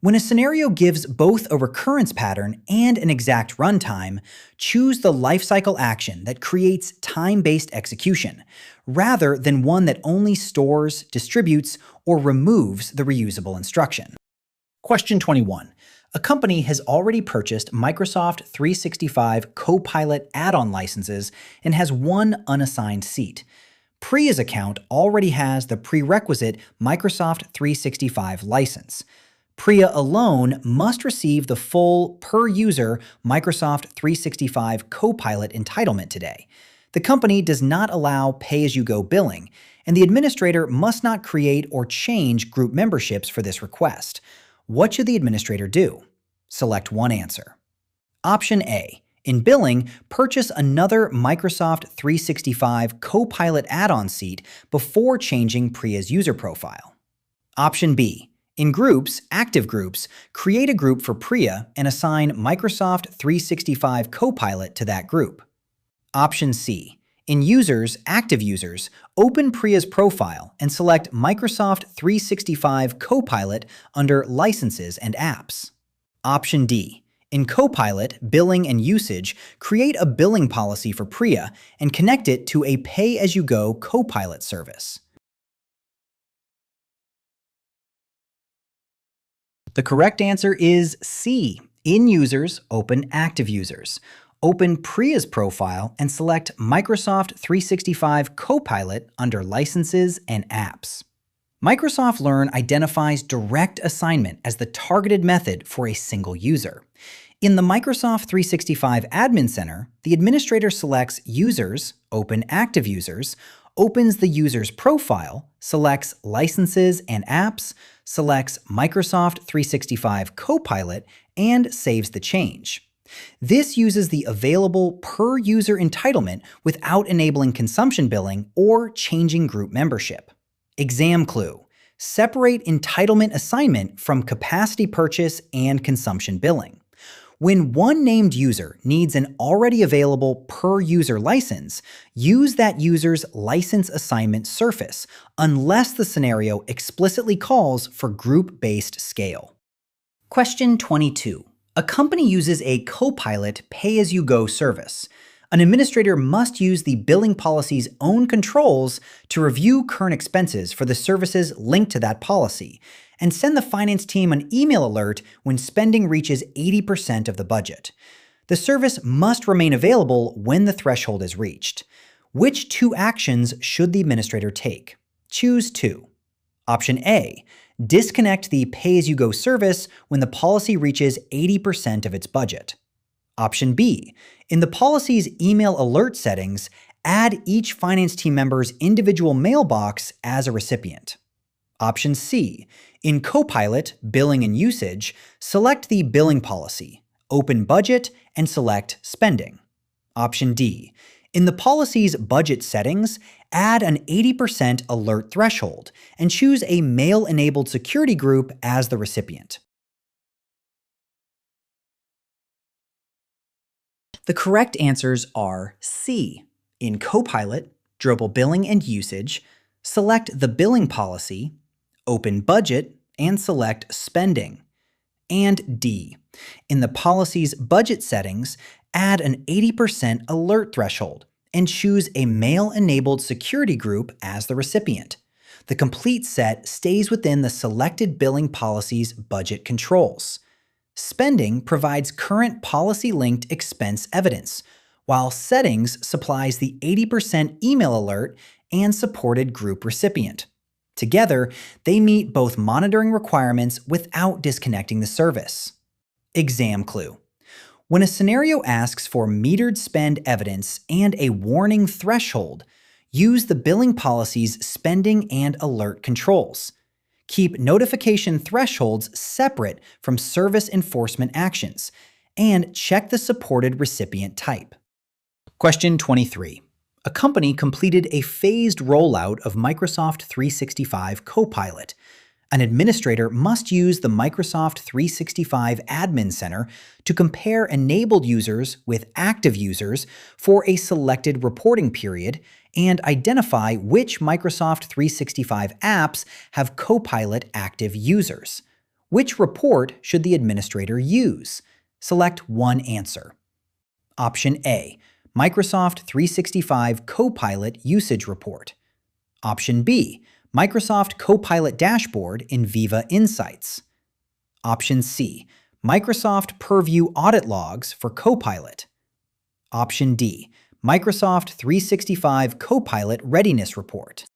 When a scenario gives both a recurrence pattern and an exact runtime, choose the lifecycle action that creates time-based execution, rather than one that only stores, distributes, or removes the reusable instruction. Question 21. A company has already purchased Microsoft 365 Copilot add-on licenses and has one unassigned seat. Priya's account already has the prerequisite Microsoft 365 license. Priya alone must receive the full per-user Microsoft 365 Copilot entitlement today. The company does not allow pay-as-you-go billing, and the administrator must not create or change group memberships for this request. What should the administrator do? Select one answer. Option A. In billing, purchase another Microsoft 365 Copilot add-on seat before changing Priya's user profile. Option B. In groups, active groups, create a group for Priya and assign Microsoft 365 Copilot to that group. Option C. In users, active users, open Priya's profile and select Microsoft 365 Copilot under Licenses and Apps. Option D. In Copilot, Billing and Usage, create a billing policy for Priya and connect it to a pay-as-you-go Copilot service. The correct answer is C. In users, open active users. Open Priya's profile and select Microsoft 365 Copilot under Licenses and Apps. Microsoft Learn identifies direct assignment as the targeted method for a single user. In the Microsoft 365 Admin Center, the administrator selects Users, Open Active Users, opens the user's profile, selects Licenses and Apps, selects Microsoft 365 Copilot, and saves the change. This uses the available per-user entitlement without enabling consumption billing or changing group membership. Exam clue: separate entitlement assignment from capacity purchase and consumption billing. When one named user needs an already available per-user license, use that user's license assignment surface, unless the scenario explicitly calls for group-based scale. Question 22. A company uses a Copilot pay-as-you-go service. An administrator must use the billing policy's own controls to review current expenses for the services linked to that policy, and send the finance team an email alert when spending reaches 80% of the budget. The service must remain available when the threshold is reached. Which two actions should the administrator take? Choose two. Option A: disconnect the pay-as-you-go service when the policy reaches 80% of its budget. Option B: in the policy's email alert settings, add each finance team member's individual mailbox as a recipient. Option C: in Copilot, Billing and Usage, select the billing policy, open Budget, and select Spending. Option D: in the policy's budget settings, add an 80% alert threshold and choose a mail-enabled security group as the recipient. The correct answers are C. In Copilot, Drupal Billing and Usage, select the billing policy, open Budget, and select Spending. And D. In the policy's budget settings, add an 80% alert threshold and choose a mail-enabled security group as the recipient. The complete set stays within the selected billing policy's budget controls. Spending provides current policy-linked expense evidence, while Settings supplies the 80% email alert and supported group recipient. Together, they meet both monitoring requirements without disconnecting the service. Exam clue: when a scenario asks for metered spend evidence and a warning threshold, use the billing policy's spending and alert controls. Keep notification thresholds separate from service enforcement actions, and check the supported recipient type. Question 23. A company completed a phased rollout of Microsoft 365 Copilot. An administrator must use the Microsoft 365 Admin Center to compare enabled users with active users for a selected reporting period and identify which Microsoft 365 apps have Copilot active users. Which report should the administrator use? Select one answer. Option A: Microsoft 365 Copilot Usage Report. Option B: Microsoft Copilot Dashboard in Viva Insights. Option C: Microsoft Purview Audit Logs for Copilot. Option D: Microsoft 365 Copilot Readiness Report.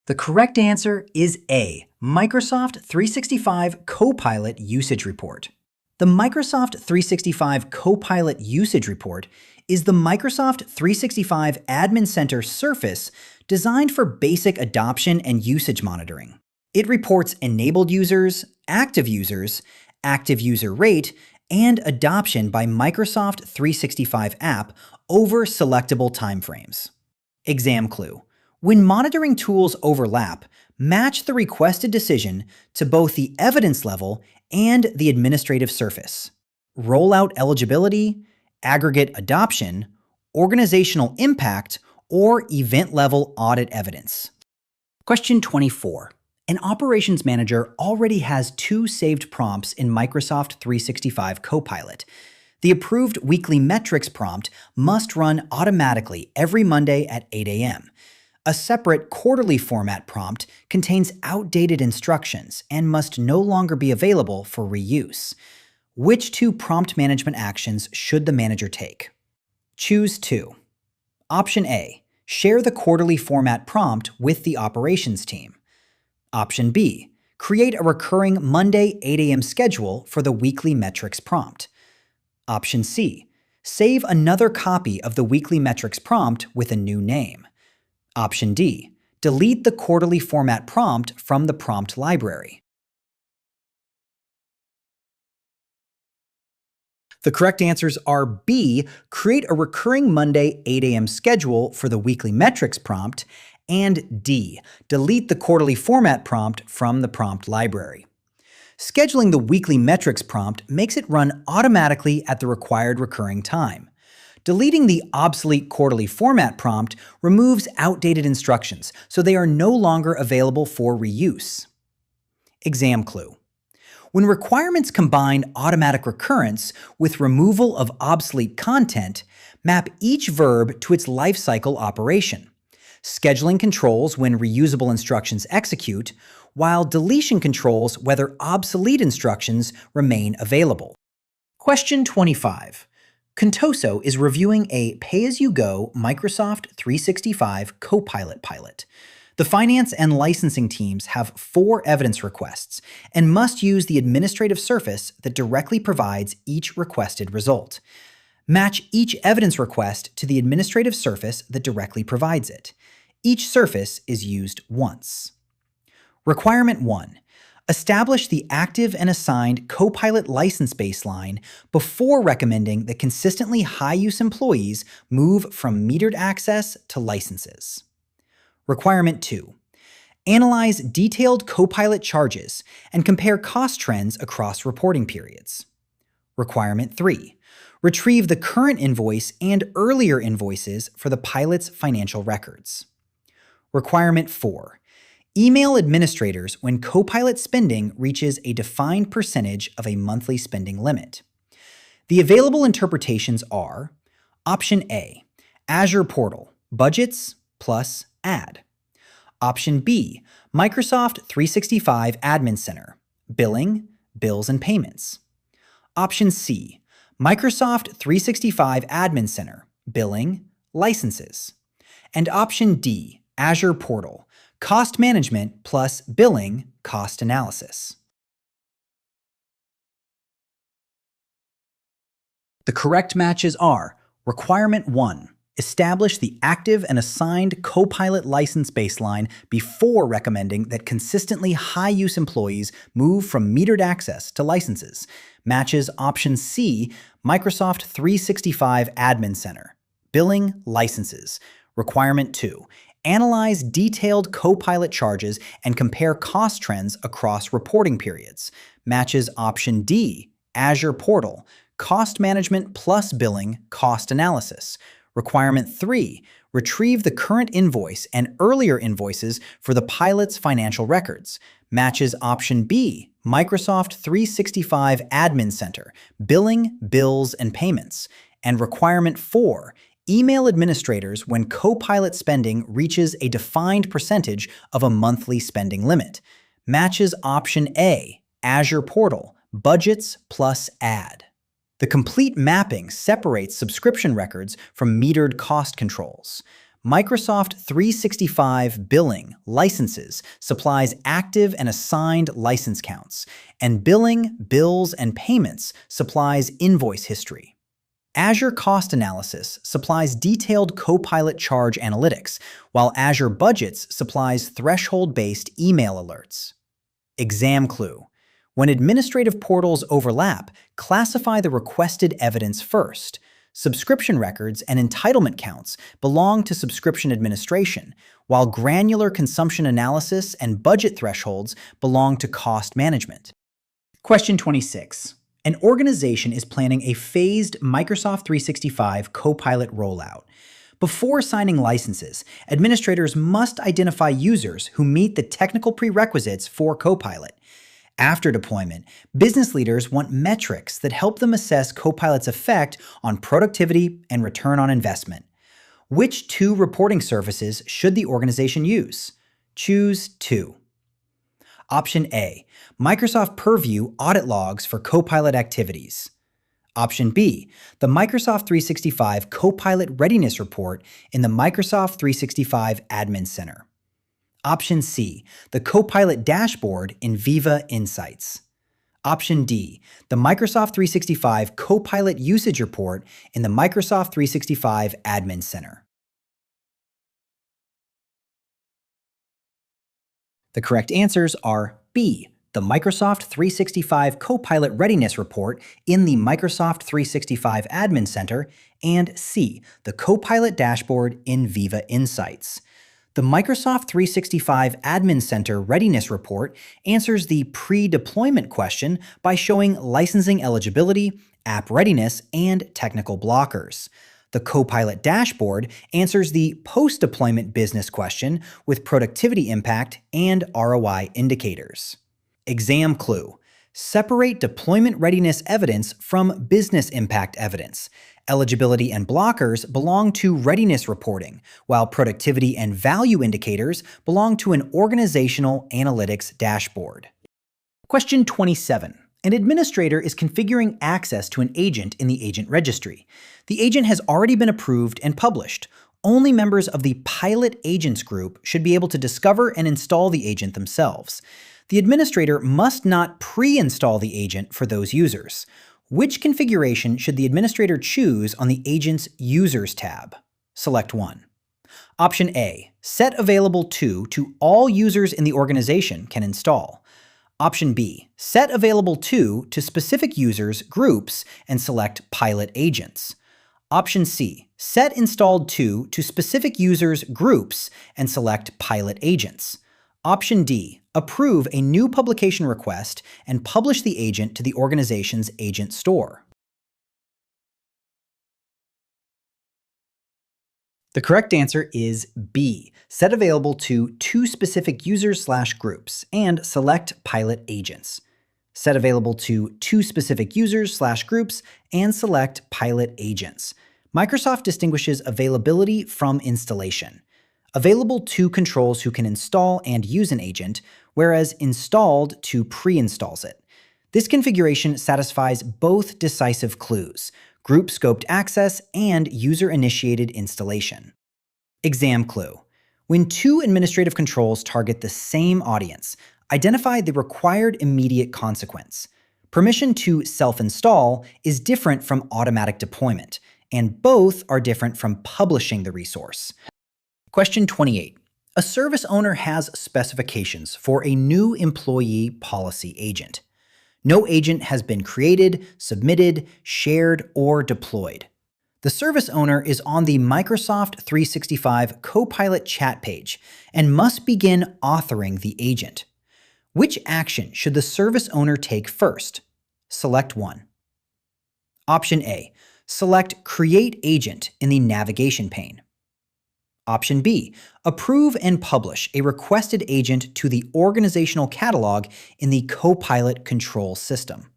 The correct answer is A, Microsoft 365 Copilot Usage Report. The Microsoft 365 Copilot Usage Report is the Microsoft 365 Admin Center surface designed for basic adoption and usage monitoring. It reports enabled users, active user rate, and adoption by Microsoft 365 app over selectable timeframes. Exam clue: when monitoring tools overlap, match the requested decision to both the evidence level and the administrative surface. Rollout eligibility, aggregate adoption, organizational impact, or event-level audit evidence. Question 24. An operations manager already has 2 saved prompts in Microsoft 365 Copilot. The approved weekly metrics prompt must run automatically every Monday at 8 a.m. A separate quarterly format prompt contains outdated instructions and must no longer be available for reuse. Which 2 prompt management actions should the manager take? Choose 2. Option A: Share the quarterly format prompt with the operations team. Option B. Create a recurring Monday 8 a.m. schedule for the weekly metrics prompt. Option C. Save another copy of the weekly metrics prompt with a new name. Option D. Delete the quarterly format prompt from the prompt library. The correct answers are B. Create a recurring Monday 8 a.m. schedule for the weekly metrics prompt, and D. Delete the quarterly format prompt from the prompt library. Scheduling the weekly metrics prompt makes it run automatically at the required recurring time. Deleting the obsolete quarterly format prompt removes outdated instructions, so they are no longer available for reuse. Exam clue. When requirements combine automatic recurrence with removal of obsolete content, map each verb to its lifecycle operation. Scheduling controls when reusable instructions execute, while deletion controls whether obsolete instructions remain available. Question 25. Contoso is reviewing a pay-as-you-go Microsoft 365 Copilot pilot. The finance and licensing teams have 4 evidence requests and must use the administrative surface that directly provides each requested result. Match each evidence request to the administrative surface that directly provides it. Each surface is used once. Requirement 1. Establish the active and assigned Copilot license baseline before recommending that consistently high-use employees move from metered access to licenses. Requirement 2. Analyze detailed Copilot charges and compare cost trends across reporting periods. Requirement 3. Retrieve the current invoice and earlier invoices for the pilot's financial records. Requirement 4. Email administrators when Copilot spending reaches a defined percentage of a monthly spending limit. The available interpretations are Option A. Azure Portal, budgets plus add. Option B. Microsoft 365 Admin Center, billing, bills and payments. Option C. Microsoft 365 Admin Center, billing, licenses. And Option D. Azure Portal, cost management plus billing, cost analysis. The correct matches are Requirement 1. Establish the active and assigned Copilot license baseline before recommending that consistently high-use employees move from metered access to licenses. Matches Option C, Microsoft 365 Admin Center, billing, licenses. Requirement 2. Analyze detailed Copilot charges and compare cost trends across reporting periods. Matches Option D, Azure Portal, cost management plus billing, cost analysis. Requirement 3. Retrieve the current invoice and earlier invoices for the pilot's financial records. Matches Option B, Microsoft 365 Admin Center, billing, bills, and payments. And Requirement 4. Email administrators when Copilot spending reaches a defined percentage of a monthly spending limit. Matches Option A, Azure Portal, budgets plus add. The complete mapping separates subscription records from metered cost controls. Microsoft 365 billing, licenses, supplies active and assigned license counts, and billing, bills, and payments supplies invoice history. Azure Cost Analysis supplies detailed Copilot charge analytics, while Azure Budgets supplies threshold-based email alerts. Exam clue. When administrative portals overlap, classify the requested evidence first. Subscription records and entitlement counts belong to subscription administration, while granular consumption analysis and budget thresholds belong to cost management. Question 26. An organization is planning a phased Microsoft 365 Copilot rollout. Before signing licenses, administrators must identify users who meet the technical prerequisites for Copilot. After deployment, business leaders want metrics that help them assess Copilot's effect on productivity and return on investment. Which 2 reporting services should the organization use? Choose 2. Option A, Microsoft Purview audit logs for Copilot activities. Option B, the Microsoft 365 Copilot Readiness Report in the Microsoft 365 Admin Center. Option C, the Copilot Dashboard in Viva Insights. Option D, the Microsoft 365 Copilot Usage Report in the Microsoft 365 Admin Center. The correct answers are B, the Microsoft 365 Copilot Readiness Report in the Microsoft 365 Admin Center, and C, the Copilot Dashboard in Viva Insights. The Microsoft 365 Admin Center Readiness Report answers the pre-deployment question by showing licensing eligibility, app readiness, and technical blockers. The Copilot Dashboard answers the post-deployment business question with productivity impact and ROI indicators. Exam clue: separate deployment readiness evidence from business impact evidence. Eligibility and blockers belong to readiness reporting, while productivity and value indicators belong to an organizational analytics dashboard. Question 27. An administrator is configuring access to an agent in the agent registry. The agent has already been approved and published. Only members of the pilot agents group should be able to discover and install the agent themselves. The administrator must not pre-install the agent for those users. Which configuration should the administrator choose on the Agent's Users tab? Select one. Option A, set available to all users in the organization can install. Option B, set available to specific users, groups, and select pilot agents. Option C, set installed to specific users, groups, and select pilot agents. Option D, approve a new publication request and publish the agent to the organization's agent store. The correct answer is B, set available to specific users/groups and select pilot agents. Set available to specific users/groups and select pilot agents. Microsoft distinguishes availability from installation. Available to controls who can install and use an agent, whereas installed to pre-installs it. This configuration satisfies both decisive clues: group-scoped access and user-initiated installation. Exam clue: when two administrative controls target the same audience, identify the required immediate consequence. Permission to self-install is different from automatic deployment, and both are different from publishing the resource. Question 28. A service owner has specifications for a new employee policy agent. No agent has been created, submitted, shared, or deployed. The service owner is on the Microsoft 365 Copilot chat page and must begin authoring the agent. Which action should the service owner take first? Select one. Option A, select Create Agent in the navigation pane. Option B, approve and publish a requested agent to the organizational catalog in the Copilot control system.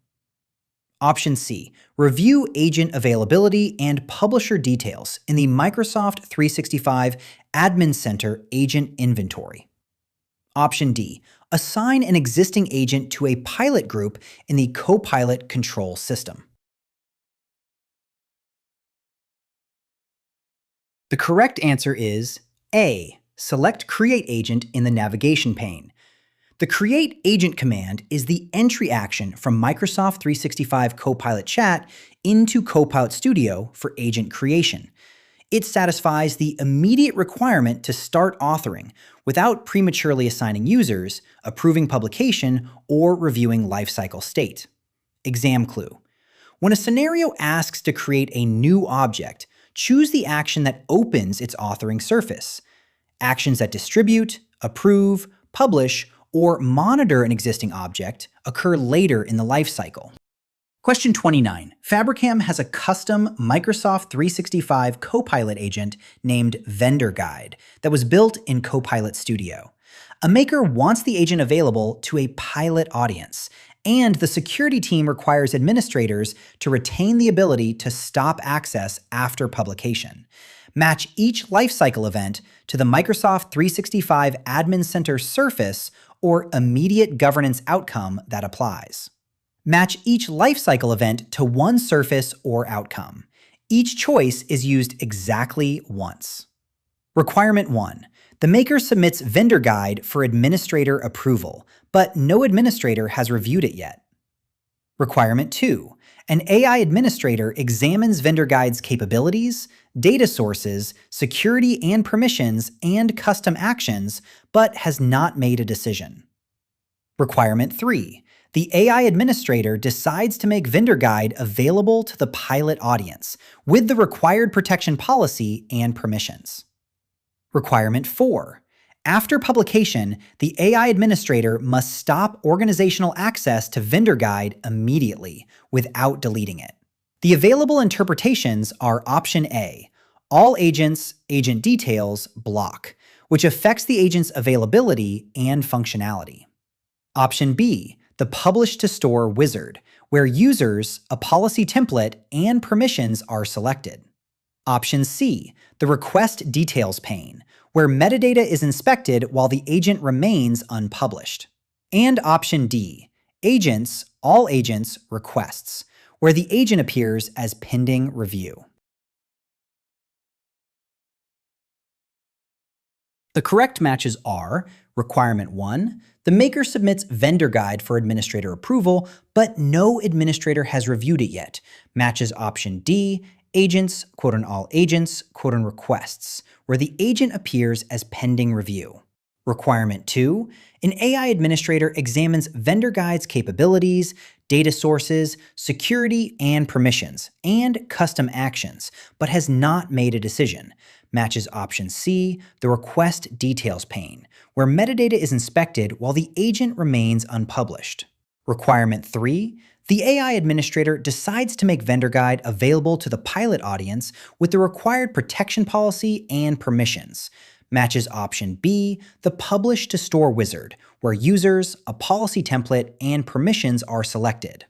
Option C, review agent availability and publisher details in the Microsoft 365 Admin Center agent inventory. Option D, assign an existing agent to a pilot group in the Copilot control system. The correct answer is A, select Create Agent in the navigation pane. The Create Agent command is the entry action from Microsoft 365 Copilot Chat into Copilot Studio for agent creation. It satisfies the immediate requirement to start authoring without prematurely assigning users, approving publication, or reviewing lifecycle state. Exam clue: when a scenario asks to create a new object, choose the action that opens its authoring surface. Actions that distribute, approve, publish, or monitor an existing object occur later in the lifecycle. Question 29. Fabricam has a custom Microsoft 365 Copilot agent named Vendor Guide that was built in Copilot Studio. A maker wants the agent available to a pilot audience, and the security team requires administrators to retain the ability to stop access after publication. Match each lifecycle event to the Microsoft 365 Admin Center surface or immediate governance outcome that applies. Match each lifecycle event to one surface or outcome. Each choice is used exactly once. Requirement 1. The maker submits vendor guide for administrator approval, but no administrator has reviewed it yet. Requirement 2. An AI administrator examines vendor guide's capabilities, data sources, security and permissions, and custom actions, but has not made a decision. Requirement 3. The AI administrator decides to make vendor guide available to the pilot audience with the required protection policy and permissions. Requirement 4. After publication, the AI administrator must stop organizational access to vendor guide immediately without deleting it. The available interpretations are Option A, all agents, agent details, block, which affects the agent's availability and functionality. Option B, the publish to store wizard, where users, a policy template, and permissions are selected. Option C, the request details pane, where metadata is inspected while the agent remains unpublished. And Option D, agents, all agents, requests, where the agent appears as pending review. The correct matches are Requirement 1, the maker submits vendor guide for administrator approval, but no administrator has reviewed it yet. Matches Option D, agents, all agents, requests, where the agent appears as pending review. Requirement 2, an AI administrator examines vendor guide's capabilities, data sources, security and permissions, and custom actions, but has not made a decision. Matches Option C, the request details pane, where metadata is inspected while the agent remains unpublished. Requirement 3, the AI administrator decides to make vendor guide available to the pilot audience with the required protection policy and permissions. Matches Option B, the publish to store wizard, where users, a policy template, and permissions are selected.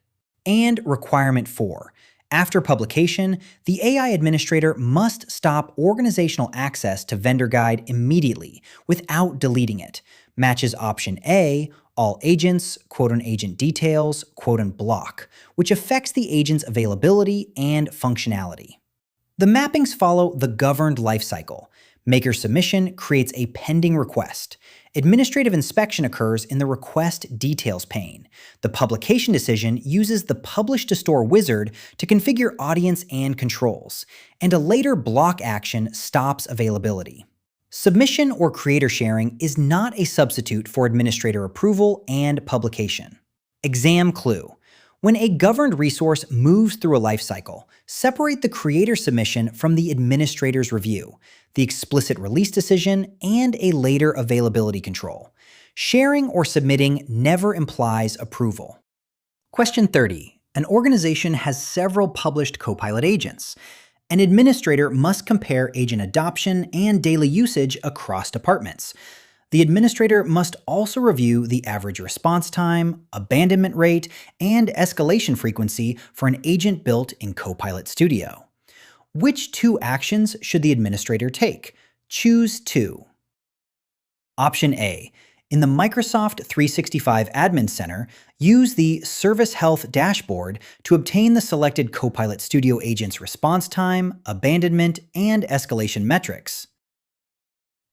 And Requirement 4, after publication, the AI administrator must stop organizational access to vendor guide immediately without deleting it. Matches Option A, all agents, agent details, block, which affects the agent's availability and functionality. The mappings follow the governed lifecycle. Maker submission creates a pending request. Administrative inspection occurs in the request details pane. The publication decision uses the publish to store wizard to configure audience and controls, and a later block action stops availability. Submission or creator sharing is not a substitute for administrator approval and publication. Exam clue. When a governed resource moves through a lifecycle, separate the creator submission from the administrator's review, the explicit release decision, and a later availability control. Sharing or submitting never implies approval. Question 30. An organization has several published Copilot agents. An administrator must compare agent adoption and daily usage across departments. The administrator must also review the average response time, abandonment rate, and escalation frequency for an agent built in Copilot Studio. Which two actions should the administrator take? Choose two. Option A. In the Microsoft 365 Admin Center, use the Service Health dashboard to obtain the selected Copilot Studio agent's response time, abandonment, and escalation metrics.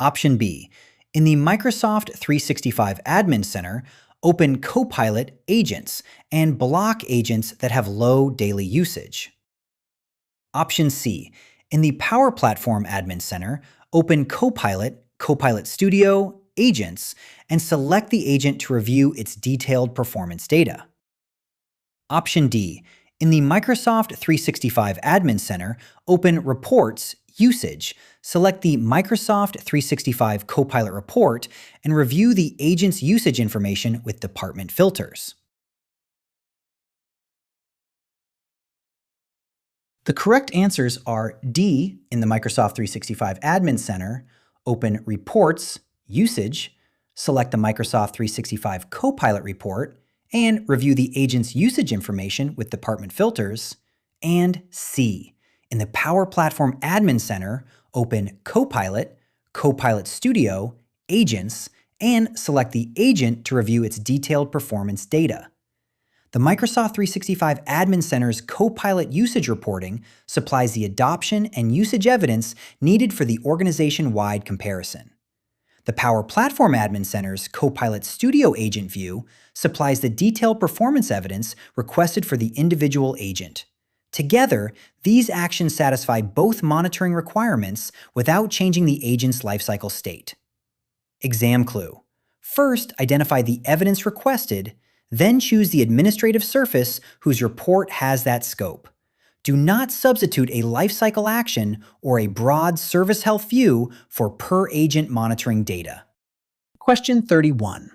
Option B. In the Microsoft 365 Admin Center, open Copilot agents and block agents that have low daily usage. Option C. In the Power Platform Admin Center, open Copilot, Copilot Studio, agents, and select the agent to review its detailed performance data. Option D. In the Microsoft 365 Admin Center, open Reports, Usage, select the Microsoft 365 Copilot report, and review the agent's usage information with department filters. The correct answers are D in the Microsoft 365 Admin Center, open Reports, Usage, select the Microsoft 365 Copilot report, and review the agent's usage information with department filters, and C. In the Power Platform Admin Center, open Copilot, Copilot Studio, Agents, and select the agent to review its detailed performance data. The Microsoft 365 Admin Center's Copilot usage reporting supplies the adoption and usage evidence needed for the organization-wide comparison. The Power Platform Admin Center's Copilot Studio Agent view supplies the detailed performance evidence requested for the individual agent. Together, these actions satisfy both monitoring requirements without changing the agent's lifecycle state. Exam clue. First, identify the evidence requested, then choose the administrative surface whose report has that scope. Do not substitute a lifecycle action or a broad service health view for per-agent monitoring data. Question 31.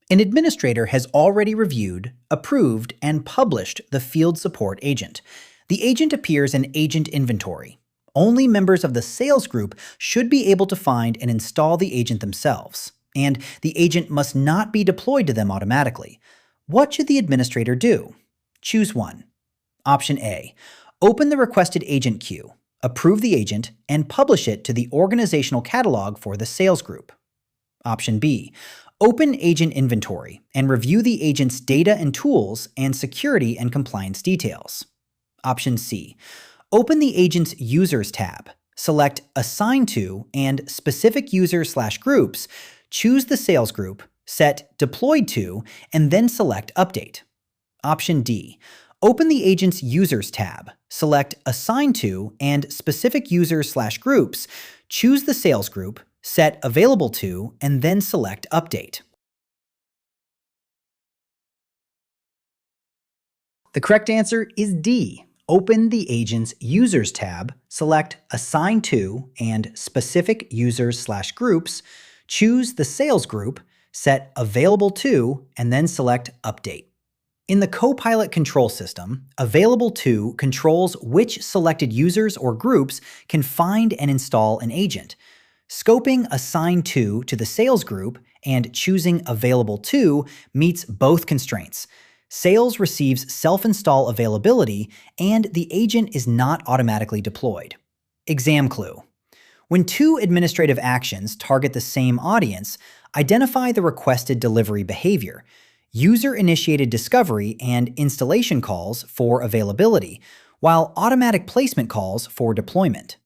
An administrator has already reviewed, approved, and published the field support agent. The agent appears in Agent Inventory. Only members of the sales group should be able to find and install the agent themselves, and the agent must not be deployed to them automatically. What should the administrator do? Choose one. Option A. Open the requested agent queue, approve the agent, and publish it to the organizational catalog for the sales group. Option B. Open Agent Inventory and review the agent's data and tools and security and compliance details. Option C. Open the agent's Users tab, select Assign to and Specific Users/Groups, choose the sales group, set Deployed to, and then select Update. Option D. Open the agent's Users tab, select Assign to and Specific Users/Groups, choose the sales group, set Available to, and then select Update. The correct answer is D. Open the agent's Users tab, select Assign to and Specific Users/Groups, choose the sales group, set Available to, and then select Update. In the Copilot control system, Available to controls which selected users or groups can find and install an agent. Scoping Assign to the sales group and choosing Available to meets both constraints. Sales receives self-install availability, and the agent is not automatically deployed. Exam clue. When two administrative actions target the same audience, identify the requested delivery behavior. User-initiated discovery and installation calls for availability, while automatic placement calls for deployment.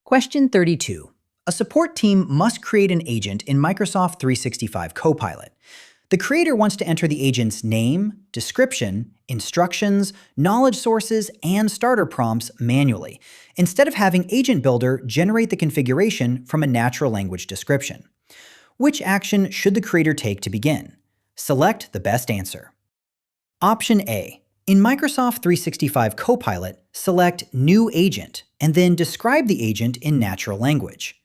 Question 32. A support team must create an agent in Microsoft 365 Copilot. The creator wants to enter the agent's name, description, instructions, knowledge sources, and starter prompts manually, instead of having Agent Builder generate the configuration from a natural language description. Which action should the creator take to begin? Select the best answer. Option A. In Microsoft 365 Copilot, select New Agent and then describe the agent in natural language.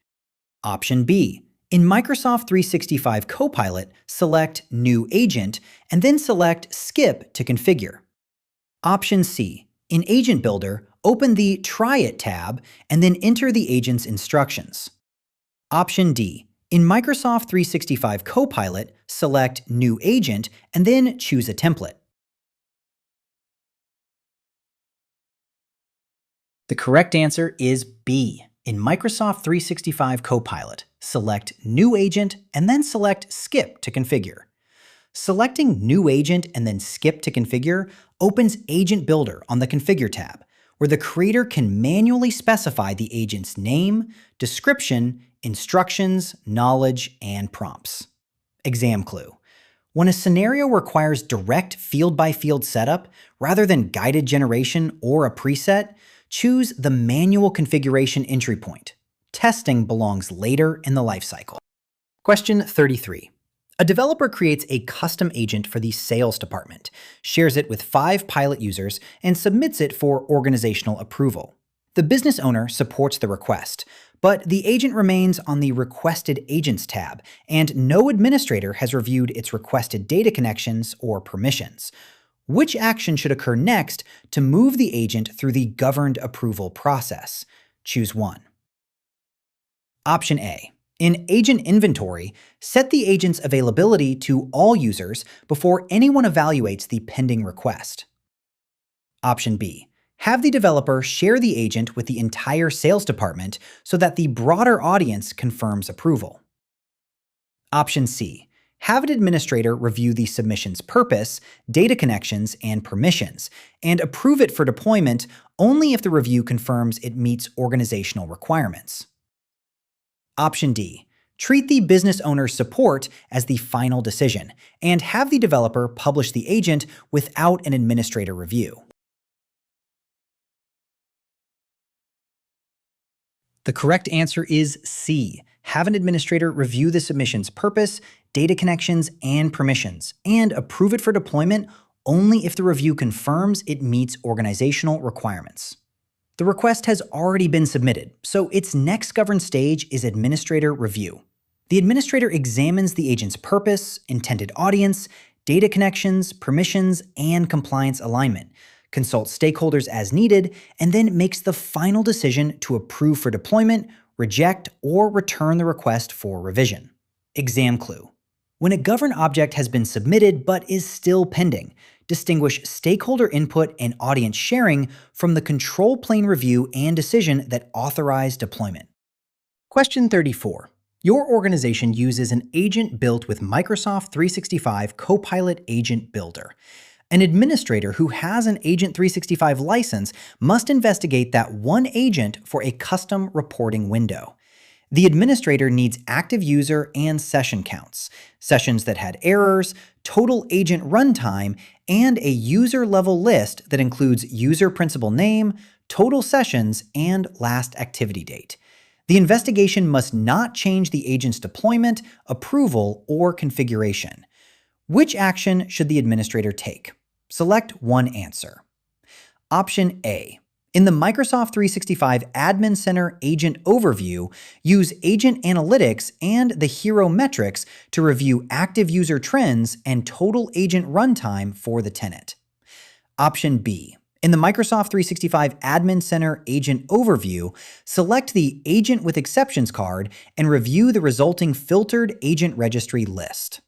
Option B. In Microsoft 365 Copilot, select New Agent and then select Skip to configure. Option C. In Agent Builder, open the Try It tab and then enter the agent's instructions. Option D. In Microsoft 365 Copilot, select New Agent and then choose a template. The correct answer is B. In Microsoft 365 Copilot, select New Agent and then select Skip to configure. Selecting New Agent and then Skip to configure opens Agent Builder on the Configure tab, where the creator can manually specify the agent's name, description, instructions, knowledge, and prompts. Exam clue. When a scenario requires direct field-by-field setup rather than guided generation or a preset, choose the manual configuration entry point. Testing belongs later in the lifecycle. Question 33. A developer creates a custom agent for the sales department, shares it with 5 pilot users, and submits it for organizational approval. The business owner supports the request, but the agent remains on the Requested Agents tab, and no administrator has reviewed its requested data connections or permissions. Which action should occur next to move the agent through the governed approval process? Choose one. Option A. In Agent Inventory, set the agent's availability to all users before anyone evaluates the pending request. Option B. Have the developer share the agent with the entire sales department so that the broader audience confirms approval. Option C. Have an administrator review the submission's purpose, data connections, and permissions, and approve it for deployment only if the review confirms it meets organizational requirements. Option D. Treat the business owner's support as the final decision, and have the developer publish the agent without an administrator review. The correct answer is C. Have an administrator review the submission's purpose, data connections, and permissions, and approve it for deployment only if the review confirms it meets organizational requirements. The request has already been submitted, so its next governed stage is administrator review. The administrator examines the agent's purpose, intended audience, data connections, permissions, and compliance alignment, consults stakeholders as needed, and then makes the final decision to approve for deployment, reject, or return the request for revision. Exam clue. When a governed object has been submitted but is still pending, distinguish stakeholder input and audience sharing from the control plane review and decision that authorize deployment. Question 34. Your organization uses an agent built with Microsoft 365 Copilot Agent Builder. An administrator who has an Agent 365 license must investigate that one agent for a custom reporting window. The administrator needs active user and session counts, sessions that had errors, total agent runtime, and a user-level list that includes user principal name, total sessions, and last activity date. The investigation must not change the agent's deployment, approval, or configuration. Which action should the administrator take? Select one answer. Option A. In the Microsoft 365 Admin Center Agent Overview, use Agent Analytics and the Hero metrics to review active user trends and total agent runtime for the tenant. Option B. In the Microsoft 365 Admin Center Agent Overview, select the Agent with Exceptions card and review the resulting filtered agent registry list.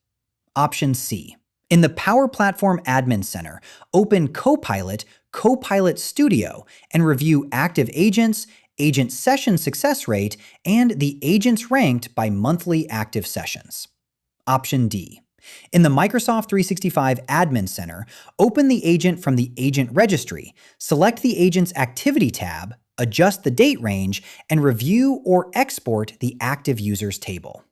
Option C. In the Power Platform Admin Center, open Copilot, Copilot Studio, and review active agents, agent session success rate, and the agents ranked by monthly active sessions. Option D. In the Microsoft 365 Admin Center, open the agent from the Agent Registry, select the Agent's Activity tab, adjust the date range, and review or export the active users table.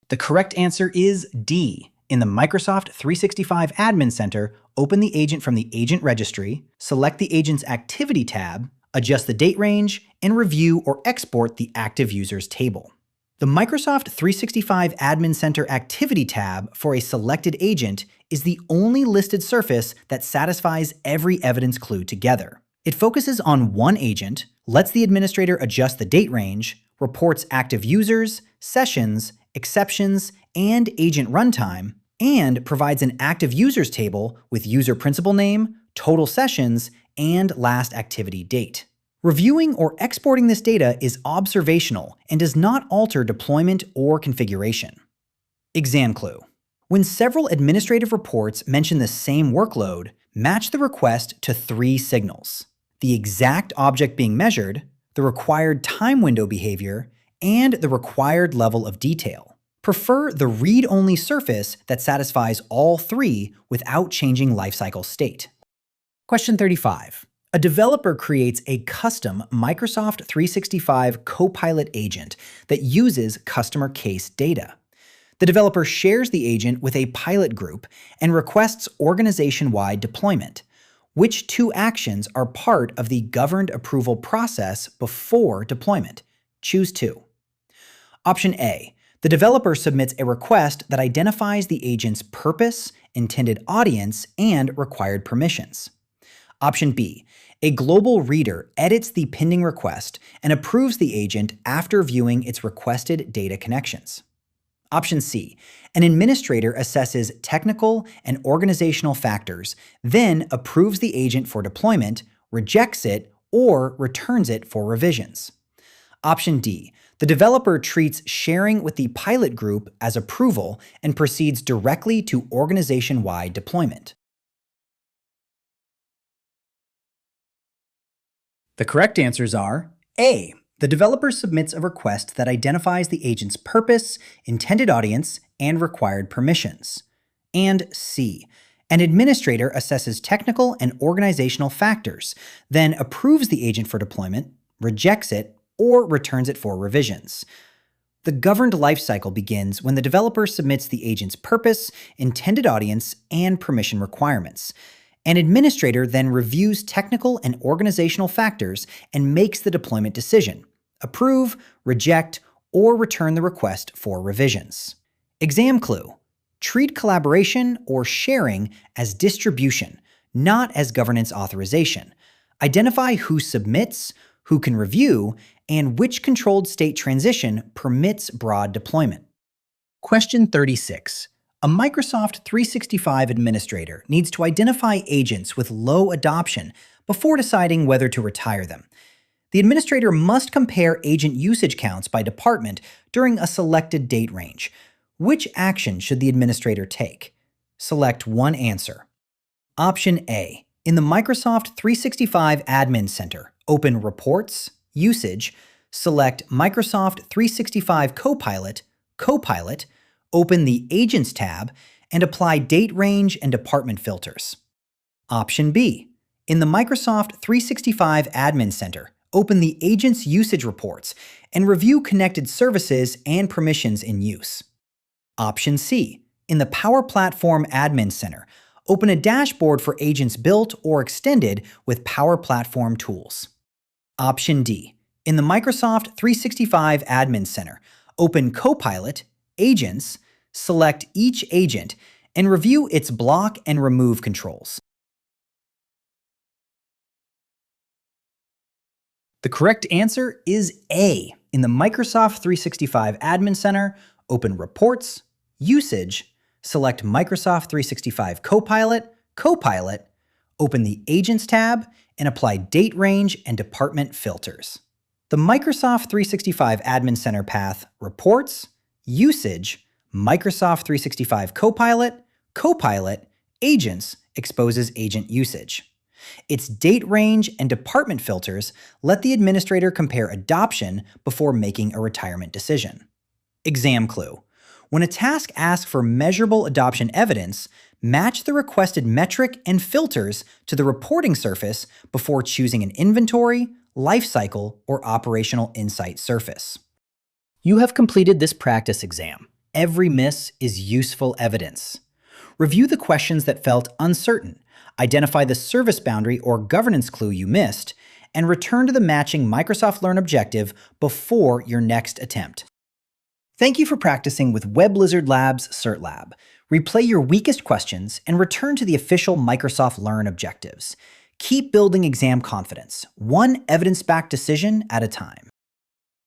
The correct answer is D. In the Microsoft 365 Admin Center, open the agent from the Agent Registry, select the Agent's Activity tab, adjust the date range, and review or export the active users table. The Microsoft 365 Admin Center Activity tab for a selected agent is the only listed surface that satisfies every evidence clue together. It focuses on one agent, lets the administrator adjust the date range, reports active users, sessions, exceptions, and agent runtime, and provides an active users table with user principal name, total sessions, and last activity date. Reviewing or exporting this data is observational and does not alter deployment or configuration. Exam clue. When several administrative reports mention the same workload, match the request to three signals: the exact object being measured, the required time window behavior, and the required level of detail. Prefer the read-only surface that satisfies all three without changing lifecycle state. Question 35. A developer creates a custom Microsoft 365 Copilot agent that uses customer case data. The developer shares the agent with a pilot group and requests organization-wide deployment. Which two actions are part of the governed approval process before deployment? Choose two. Option A. The developer submits a request that identifies the agent's purpose, intended audience, and required permissions. Option B. A global reader edits the pending request and approves the agent after viewing its requested data connections. Option C. An administrator assesses technical and organizational factors, then approves the agent for deployment, rejects it, or returns it for revisions. Option D. The developer treats sharing with the pilot group as approval and proceeds directly to organization-wide deployment. The correct answers are A. The developer submits a request that identifies the agent's purpose, intended audience, and required permissions. And C. An administrator assesses technical and organizational factors, then approves the agent for deployment, rejects it, or returns it for revisions. The governed lifecycle begins when the developer submits the agent's purpose, intended audience, and permission requirements. An administrator then reviews technical and organizational factors and makes the deployment decision: approve, reject, or return the request for revisions. Exam clue: treat collaboration or sharing as distribution, not as governance authorization. Identify who submits, who can review, and which controlled state transition permits broad deployment. Question 36. A Microsoft 365 administrator needs to identify agents with low adoption before deciding whether to retire them. The administrator must compare agent usage counts by department during a selected date range. Which action should the administrator take? Select one answer. Option A. In the Microsoft 365 Admin Center, open Reports, Usage, select Microsoft 365 Copilot, Copilot, open the Agents tab, and apply date range and department filters. Option B. In the Microsoft 365 Admin Center, open the Agents Usage Reports and review connected services and permissions in use. Option C. In the Power Platform Admin Center, open a dashboard for agents built or extended with Power Platform tools. Option D. In the Microsoft 365 Admin Center, open Copilot, Agents, select each agent, and review its block and remove controls. The correct answer is A. In the Microsoft 365 Admin Center, open Reports, Usage, select Microsoft 365 Copilot, Copilot, open the Agents tab, and apply date range and department filters. The Microsoft 365 Admin Center path Reports, Usage, Microsoft 365 Copilot, Copilot, Agents exposes agent usage. Its date range and department filters let the administrator compare adoption before making a retirement decision. Exam clue: when a task asks for measurable adoption evidence, match the requested metric and filters to the reporting surface before choosing an inventory, lifecycle, or operational insight surface. You have completed this practice exam. Every miss is useful evidence. Review the questions that felt uncertain, identify the service boundary or governance clue you missed, and return to the matching Microsoft Learn objective before your next attempt. Thank you for practicing with WebLizard Labs CertLab. Replay your weakest questions and return to the official Microsoft Learn objectives. Keep building exam confidence, one evidence-backed decision at a time.